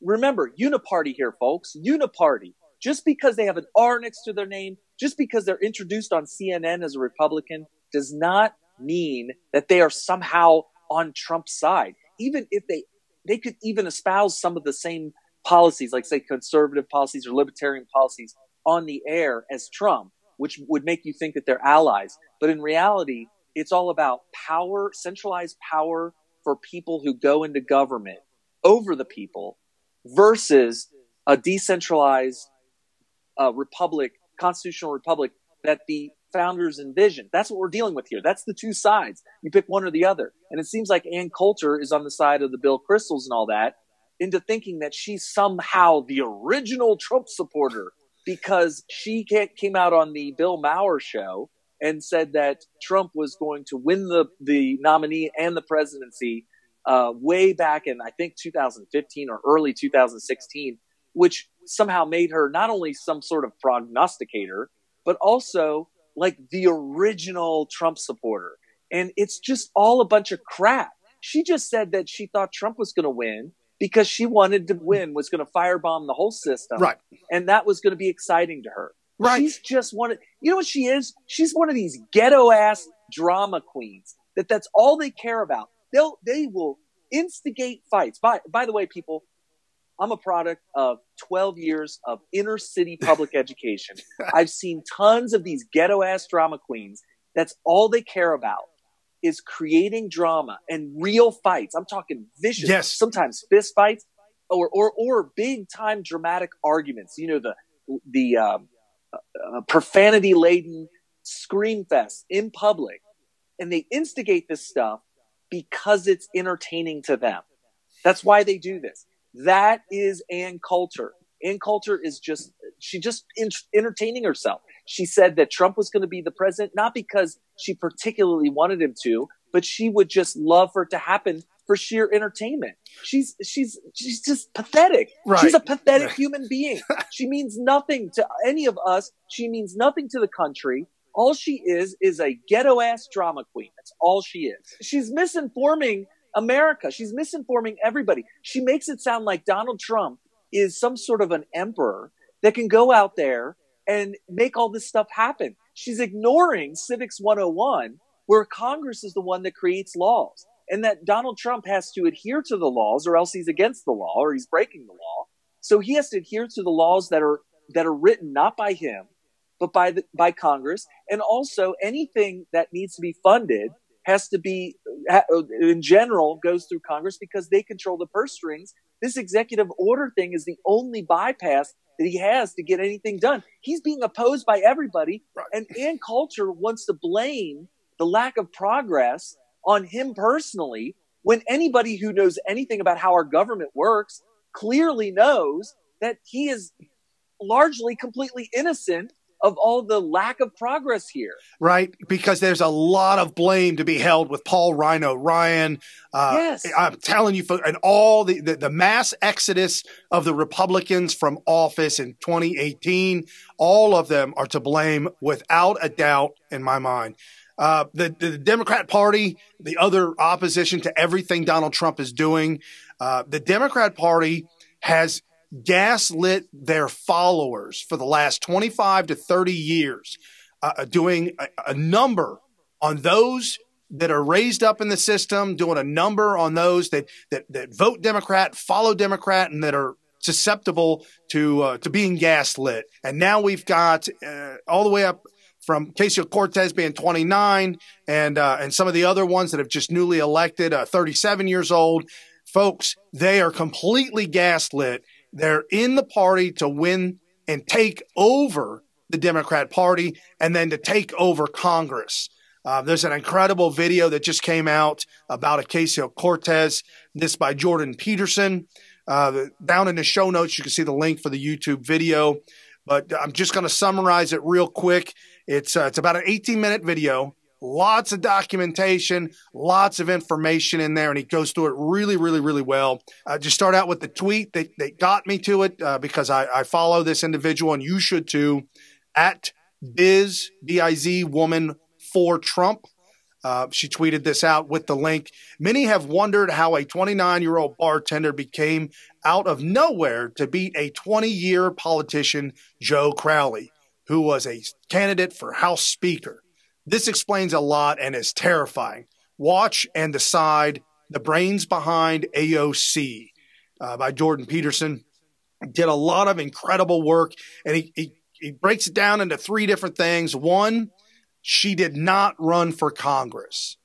remember, uniparty here, folks. Uniparty. Just because they have an R next to their name, just because they're introduced on CNN as a Republican, does not mean that they are somehow on Trump's side. Even if they could even espouse some of the same policies, like say conservative policies or libertarian policies on the air as Trump, which would make you think that they're allies. But in reality, it's all about power, centralized power for people who go into government over the people versus a decentralized republic, constitutional republic that the founders envisioned. That's what we're dealing with here. That's the two sides. You pick one or the other. And it seems like Ann Coulter is on the side of the Bill Kristols and all that, into thinking that she's somehow the original Trump supporter. because she came out on the Bill Maher show and said that Trump was going to win the nominee and the presidency way back in, I think, 2015 or early 2016, which somehow made her not only some sort of prognosticator, but also like the original Trump supporter. And it's just all a bunch of crap. She just said that she thought Trump was going to win because she wanted to win, was going to firebomb the whole system. Right. And that was going to be exciting to her. Right. She's just you know what she is? She's one of these ghetto ass drama queens that's all they care about. They will instigate fights. By the way, people, I'm a product of 12 years of inner city public education. I've seen tons of these ghetto ass drama queens. That's all they care about is creating drama and real fights. I'm talking vicious, yes, sometimes fist fights or big time dramatic arguments. You know, the profanity laden scream fest in public. And they instigate this stuff because it's entertaining to them. That's why they do this. That is Ann Coulter. Ann Coulter is entertaining herself. She said that Trump was going to be the president, not because she particularly wanted him to, but she would just love for it to happen for sheer entertainment. She's just pathetic. Right. She's a pathetic human being. She means nothing to any of us. She means nothing to the country. All she is a ghetto ass drama queen. That's all she is. She's misinforming America. She's misinforming everybody. She makes it sound like Donald Trump is some sort of an emperor that can go out there and make all this stuff happen. She's ignoring Civics 101, where Congress is the one that creates laws, and that Donald Trump has to adhere to the laws or else he's against the law or he's breaking the law. So he has to adhere to the laws that are written not by him, but by Congress. And also anything that needs to be funded has to be, in general, goes through Congress because they control the purse strings. This executive order thing is the only bypass that he has to get anything done. He's being opposed by everybody. And Ann Coulter wants to blame the lack of progress on him personally, when anybody who knows anything about how our government works clearly knows that he is largely completely innocent of all the lack of progress here. Right, because there's a lot of blame to be held with Paul Rhino Ryan. Yes. I'm telling you, and all the mass exodus of the Republicans from office in 2018, all of them are to blame without a doubt in my mind. The Democrat Party, the other opposition to everything Donald Trump is doing, the Democrat Party has gaslit their followers for the last 25 to 30 years, doing a number on those that are raised up in the system, doing a number on those that vote Democrat, follow Democrat, and that are susceptible to being gaslit. And now we've got all the way up from Ocasio-Cortez being 29 and some of the other ones that have just newly elected, 37 years old. Folks, they are completely gaslit. They're in the party to win and take over the Democrat Party and then to take over Congress. There's an incredible video that just came out about Ocasio-Cortez, this by Jordan Peterson. Down in the show notes, you can see the link for the YouTube video. But I'm just going to summarize it real quick. It's about an 18-minute video. Lots of documentation, lots of information in there, and he goes through it really, really, really well. Just start out with the tweet that got me to it because I follow this individual, and you should too, at B-I-Z woman for Trump. She tweeted this out with the link. Many have wondered how a 29-year-old bartender became out of nowhere to beat a 20-year politician, Joe Crowley, who was a candidate for House Speaker. This explains a lot and is terrifying. Watch and decide. The brains behind AOC by Jordan Peterson. Did a lot of incredible work, and he breaks it down into three different things. One, she did not run for Congress.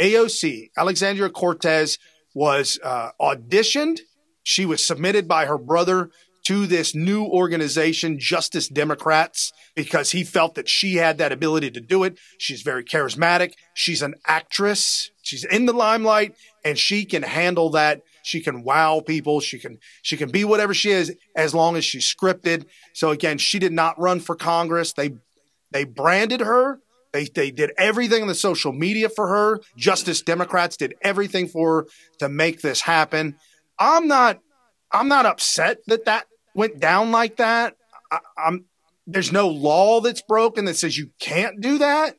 AOC, Alexandria Cortez, was auditioned. She was submitted by her brother to this new organization, Justice Democrats, because he felt that she had that ability to do it. She's very charismatic. She's an actress. She's in the limelight, and she can handle that She can wow people. She can be whatever she is as long as she's scripted. So again, she did not run for Congress. They branded her. They did everything on the social media for her. Justice Democrats did everything for her to make this happen. I'm not upset that went down like that. There's no law that's broken that says you can't do that.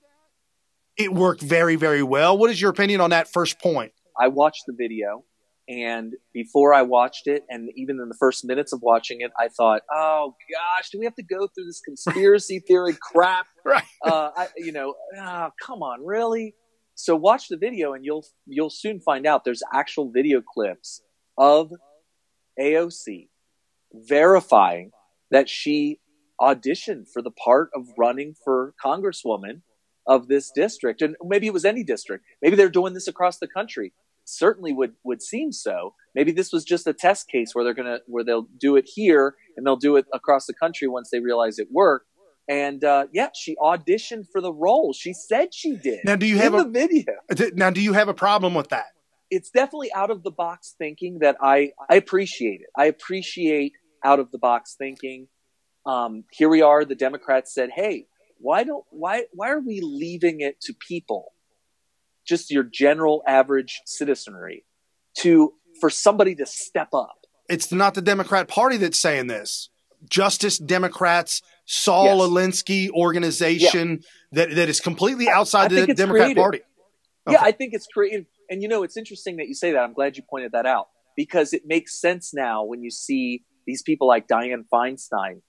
It worked very, very well. What is your opinion on that first point? I watched the video, and before I watched it, and even in the first minutes of watching it, I thought, oh gosh, do we have to go through this conspiracy theory crap? Right. Come on, really? So watch the video, and you'll soon find out there's actual video clips of AOC verifying that she auditioned for the part of running for Congresswoman of this district. And maybe it was any district. Maybe they're doing this across the country. Certainly would seem so. Maybe this was just a test case where they'll do it here and they'll do it across the country once they realize it worked. And she auditioned for the role. She said she did. Now, do you have the video? Now, do you have a problem with that? It's definitely out of the box thinking that I appreciate it. I appreciate out of the box thinking. Here we are. The Democrats said, "Hey, why are we leaving it to people, just your general average citizenry, for somebody to step up?" It's not the Democrat Party that's saying this. Justice Democrats, Saul Alinsky organization that is completely outside the Democrat Party. Okay. Yeah, I think it's creative. And it's interesting that you say that. I'm glad you pointed that out, because it makes sense now when you see these people like Dianne Feinstein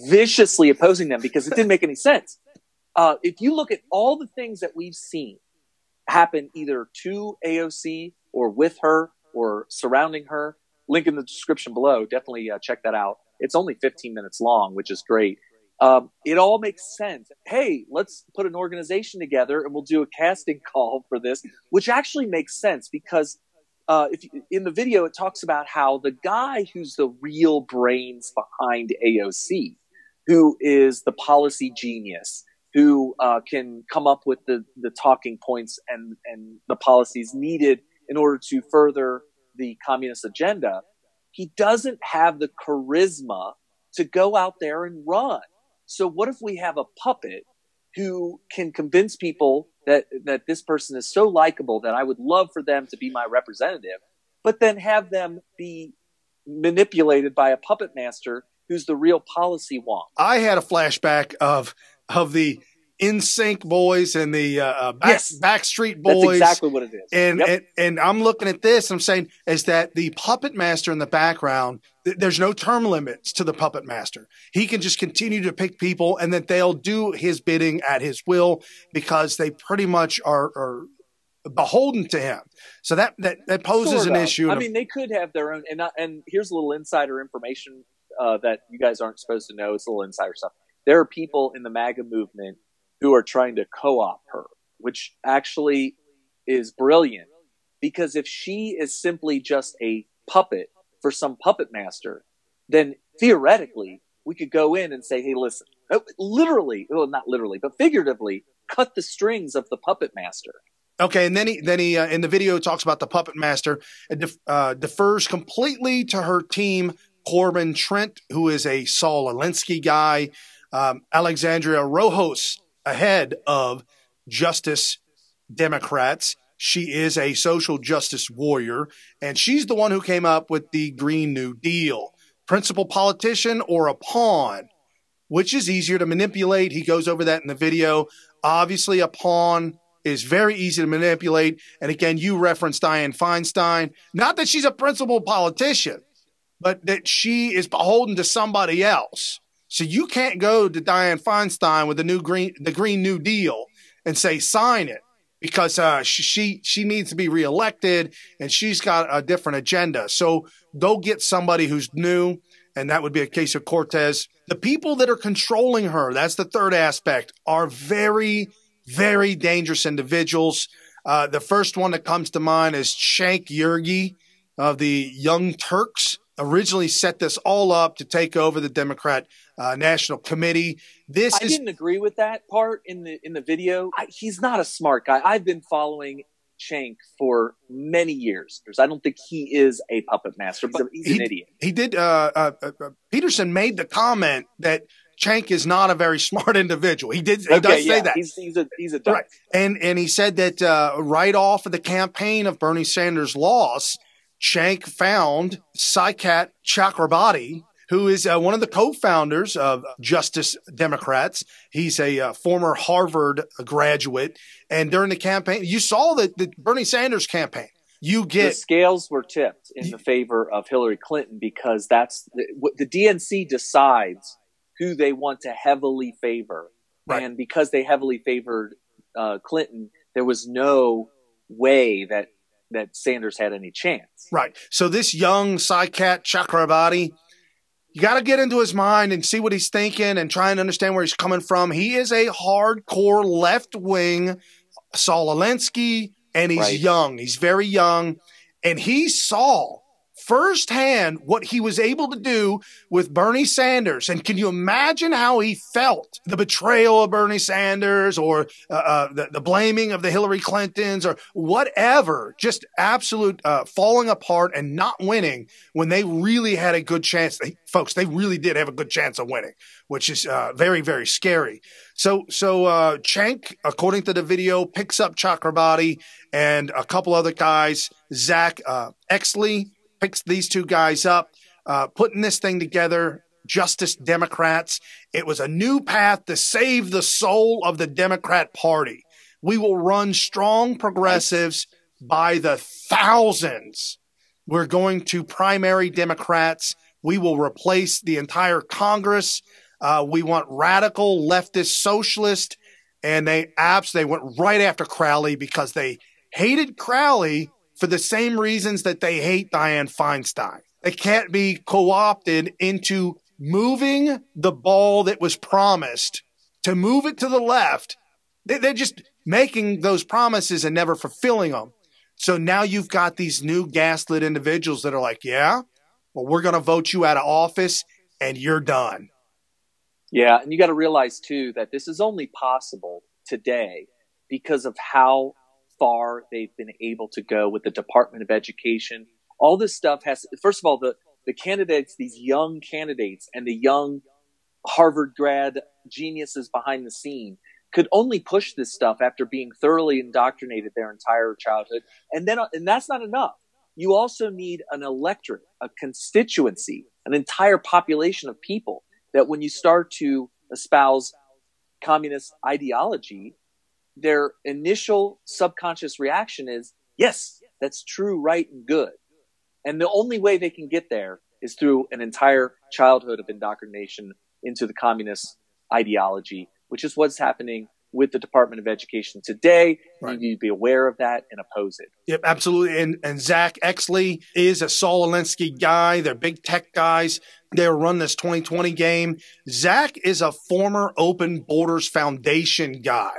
viciously opposing them, because it didn't make any sense. If you look at all the things that we've seen happen either to AOC or with her or surrounding her, link in the description below. Definitely check that out. It's only 15 minutes long, which is great. It all makes sense. Hey, let's put an organization together and we'll do a casting call for this, which actually makes sense because in the video, it talks about how the guy who's the real brains behind AOC, who is the policy genius, who can come up with the talking points and the policies needed in order to further the communist agenda, he doesn't have the charisma to go out there and run. So what if we have a puppet who can convince people that this person is so likable that I would love for them to be my representative, but then have them be manipulated by a puppet master who's the real policy wonk? I had a flashback of the NSYNC boys and the Backstreet Boys. That's exactly what it is. And I'm looking at this, I'm saying, is that the puppet master in the background, there's no term limits to the puppet master. He can just continue to pick people and that they'll do his bidding at his will because they pretty much are beholden to him. So that poses an issue. I mean, they could have their own. And here's a little insider information that you guys aren't supposed to know. It's a little insider stuff. There are people in the MAGA movement who are trying to co-opt her, which actually is brilliant, because if she is simply just a puppet for some puppet master, then theoretically we could go in and say, hey, listen, literally, well, not literally, but figuratively, cut the strings of the puppet master. Okay, and then he in the video talks about the puppet master and defers completely to her team, Corbin Trent, who is a Saul Alinsky guy, Alexandria Rojos, ahead of Justice Democrats. She is a social justice warrior, and she's the one who came up with the Green New Deal. Principal politician or a pawn? Which is easier to manipulate? He goes over that in the video. Obviously, a pawn is very easy to manipulate. And again, you referenced Dianne Feinstein. Not that she's a principal politician, but that she is beholden to somebody else. So you can't go to Dianne Feinstein with the Green New Deal and say, sign it, because she needs to be reelected and she's got a different agenda. So go get somebody who's new, and that would be Ocasio-Cortez. The people that are controlling her, that's the third aspect, are very, very dangerous individuals. The first one that comes to mind is Cenk Uygur of the Young Turks. Originally set this all up to take over the Democrat National Committee. I didn't agree with that part in the video. He's not a smart guy. I've been following Cenk for many years. I don't think he is a puppet master, but he's an idiot. He did. Peterson made the comment that Cenk is not a very smart individual. He does say that. He's a dumb. Right. And he said that right off of the campaign of Bernie Sanders' loss, Cenk found Saikat Chakrabarti, who is one of the co-founders of Justice Democrats. He's a former Harvard graduate. And during the campaign, you saw the Bernie Sanders campaign. The scales were tipped in the favor of Hillary Clinton because that's what the DNC decides who they want to heavily favor. Right. And because they heavily favored Clinton, there was no way that Sanders had any chance. Right. So this young Saikat Chakrabarti, you got to get into his mind and see what he's thinking and try and understand where he's coming from. He is a hardcore left-wing Saul Alinsky, and he's young. He's very young. And he saw firsthand what he was able to do with Bernie Sanders. And can you imagine how he felt? The betrayal of Bernie Sanders or the blaming of the Hillary Clintons or whatever, just absolute falling apart and not winning when they really had a good chance. Folks, they really did have a good chance of winning, which is very, very scary. So Cenk, according to the video, picks up Chakrabarti and a couple other guys, Zach Exley, picks these two guys up, putting this thing together, Justice Democrats. It was a new path to save the soul of the Democrat Party. We will run strong progressives by the thousands. We're going to primary Democrats. We will replace the entire Congress. We want radical leftist socialist. And they went right after Crowley because they hated Crowley for the same reasons that they hate Dianne Feinstein. They can't be co-opted into moving the ball that was promised to move it to the left. They're just making those promises and never fulfilling them. So now you've got these new gaslit individuals that are like, yeah, well, we're going to vote you out of office and you're done. Yeah, and you got to realize, too, that this is only possible today because of how far they've been able to go with the Department of Education. All this stuff has, first of all, the candidates, these young candidates and the young Harvard grad geniuses behind the scene could only push this stuff after being thoroughly indoctrinated their entire childhood. And that's not enough. You also need an electorate, a constituency, an entire population of people that when you start to espouse communist ideology, their initial subconscious reaction is, yes, that's true, right, and good. And the only way they can get there is through an entire childhood of indoctrination into the communist ideology, which is what's happening with the Department of Education today. Right. You need to be aware of that and oppose it. Yep, absolutely. And Zach Exley is a Saul Alinsky guy. They're big tech guys. They'll run this 2020 game. Zach is a former Open Borders Foundation guy,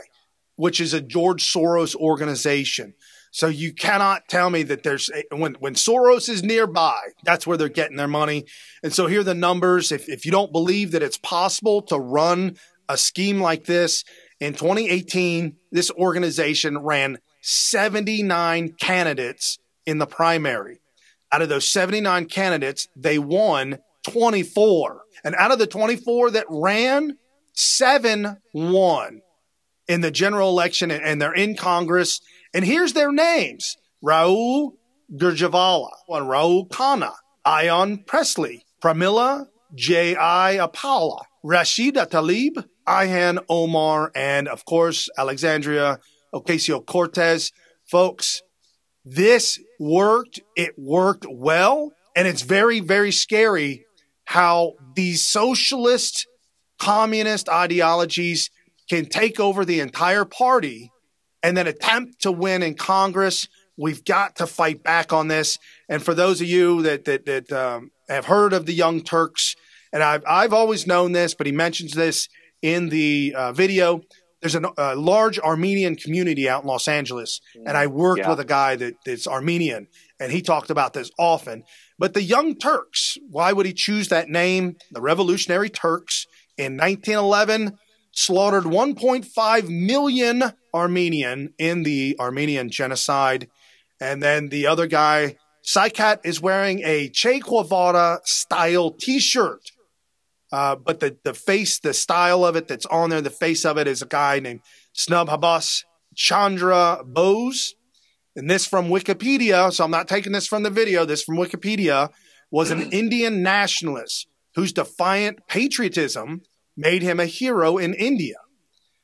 which is a George Soros organization. So you cannot tell me that when Soros is nearby, that's where they're getting their money. And so here are the numbers. If you don't believe that it's possible to run a scheme like this, in 2018, this organization ran 79 candidates in the primary. Out of those 79 candidates, they won 24. And out of the 24 that ran, 7 won in the general election, and they're in Congress. And here's their names: Raul Gurjevala, Raul Khanna, Ion Presley, Pramila J.I. Apala, Rashida Tlaib, Ihan Omar, and of course, Alexandria Ocasio-Cortez. Folks, this worked. It worked well. And it's very, very scary how these socialist, communist ideologies can take over the entire party and then attempt to win in Congress. We've got to fight back on this. And for those of you that have heard of the Young Turks, and I've always known this, but he mentions this in the video. There's a large Armenian community out in Los Angeles, and I worked with a guy that's Armenian, and he talked about this often. But the Young Turks, why would he choose that name? The Revolutionary Turks in 1911 slaughtered 1.5 million Armenian in the Armenian genocide. And then the other guy, Saikat, is wearing a Che Guevara style T-shirt. But the style of it that's on there, the face of it is a guy named Snub Habas Chandra Bose. And this from Wikipedia, so I'm not taking this from the video, this from Wikipedia, was an Indian nationalist whose defiant patriotism made him a hero in India,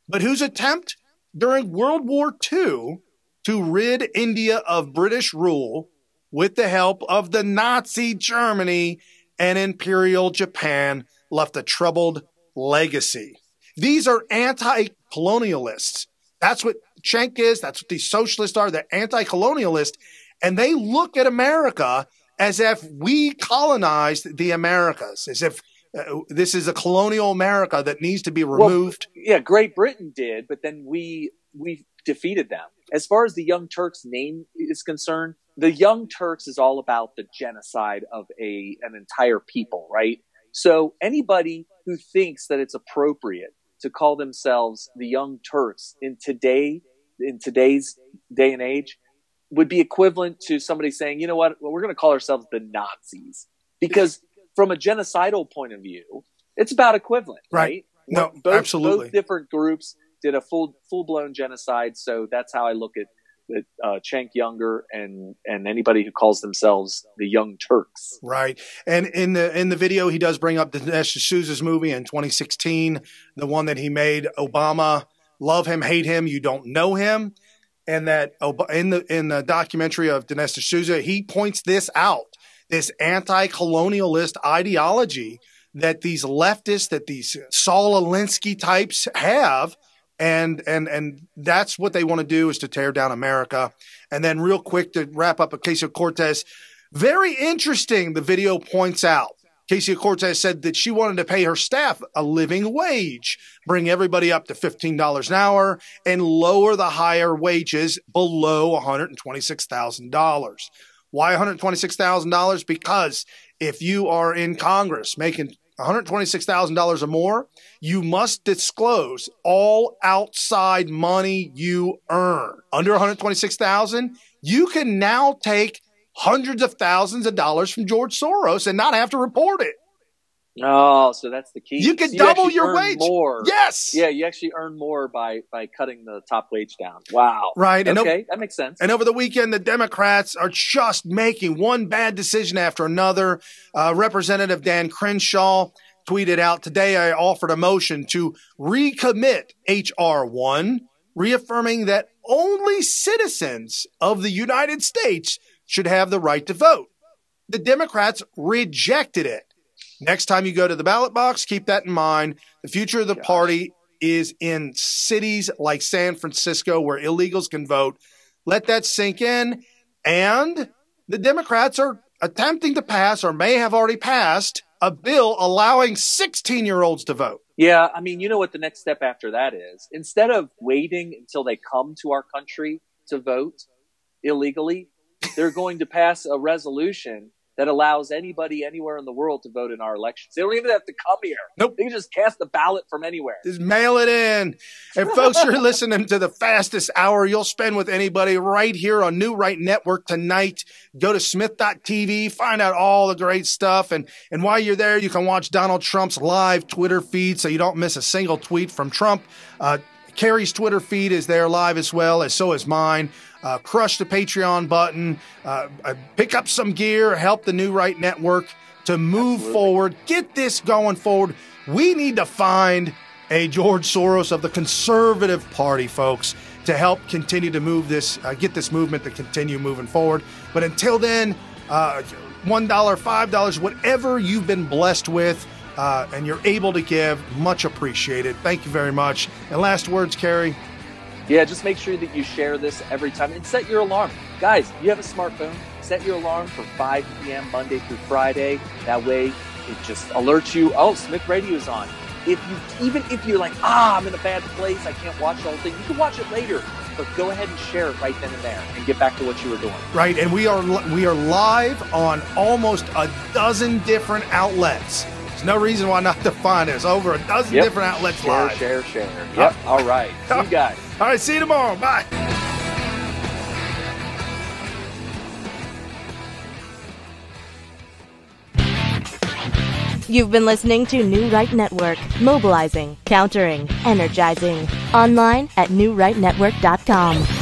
but whose attempt during World War II to rid India of British rule with the help of the Nazi Germany and Imperial Japan left a troubled legacy. These are anti-colonialists. That's what Cenk is. That's what these socialists are. They're anti-colonialist, and they look at America as if we colonized the Americas, as if this is a colonial America that needs to be removed. Well, yeah, Great Britain did, but then we defeated them. As far as the Young Turks name is concerned, the Young Turks is all about the genocide of an entire people, right? So anybody who thinks that it's appropriate to call themselves the Young Turks in today's day and age would be equivalent to somebody saying, you know what, well, we're going to call ourselves the Nazis. Because from a genocidal point of view, it's about equivalent, right? No, absolutely. Both different groups did a full-blown genocide, so that's how I look at Cenk Younger and anybody who calls themselves the Young Turks. Right. And in the video, he does bring up Dinesh D'Souza's movie in 2016, the one that he made, Obama, Love Him, Hate Him, You Don't Know Him. And that in the documentary of Dinesh D'Souza, he points this out, this anti-colonialist ideology that these leftists, that these Saul Alinsky types have. And that's what they want to do, is to tear down America. And then real quick to wrap up, Ocasio-Cortez, very interesting, the video points out. Ocasio-Cortez said that she wanted to pay her staff a living wage, bring everybody up to $15 an hour, and lower the higher wages below $126,000. Why $126,000? Because if you are in Congress making $126,000 or more, you must disclose all outside money you earn. Under $126,000, you can now take hundreds of thousands of dollars from George Soros and not have to report it. Oh, so that's the key. You can double your wage. More. Yes. Yeah, you actually earn more by cutting the top wage down. Wow. Right. Okay, that makes sense. And over the weekend, the Democrats are just making one bad decision after another. Representative Dan Crenshaw tweeted out, today I offered a motion to recommit H.R. 1, reaffirming that only citizens of the United States should have the right to vote. The Democrats rejected it. Next time you go to the ballot box, keep that in mind. The future of the party is in cities like San Francisco where illegals can vote. Let that sink in. And the Democrats are attempting to pass, or may have already passed, a bill allowing 16-year-olds to vote. Yeah, I mean, you know what the next step after that is? Instead of waiting until they come to our country to vote illegally, they're going to pass a resolution that allows anybody anywhere in the world to vote in our elections. They don't even have to come here. Nope. They can just cast the ballot from anywhere. Just mail it in. And folks, you're listening to the fastest hour you'll spend with anybody right here on New Right Network tonight. Go to smith.tv, find out all the great stuff. And while you're there, you can watch Donald Trump's live Twitter feed so you don't miss a single tweet from Trump. Carrie's Twitter feed is there live as well, as so is mine. Crush the Patreon button, pick up some gear, help the New Right Network to move forward, get this going forward. We need to find a George Soros of the conservative party, folks, to help continue to move this, get this movement to continue moving forward. But until then, $1, $5, whatever you've been blessed with, and you're able to give, much appreciated. Thank you very much. And last words, Carrie? Yeah, just make sure that you share this every time and set your alarm. Guys, you have a smartphone, set your alarm for 5 p.m. Monday through Friday. That way it just alerts you, oh, Smith Radio is on. Even if you're like, I'm in a bad place, I can't watch the whole thing, you can watch it later. But go ahead and share it right then and there and get back to what you were doing. Right, and we are live on almost a dozen different outlets. There's no reason why not to find us. Over a dozen different outlets live. Share. Yep. All right. See you guys. All right. See you tomorrow. Bye. You've been listening to New Right Network, mobilizing, countering, energizing. Online at newrightnetwork.com.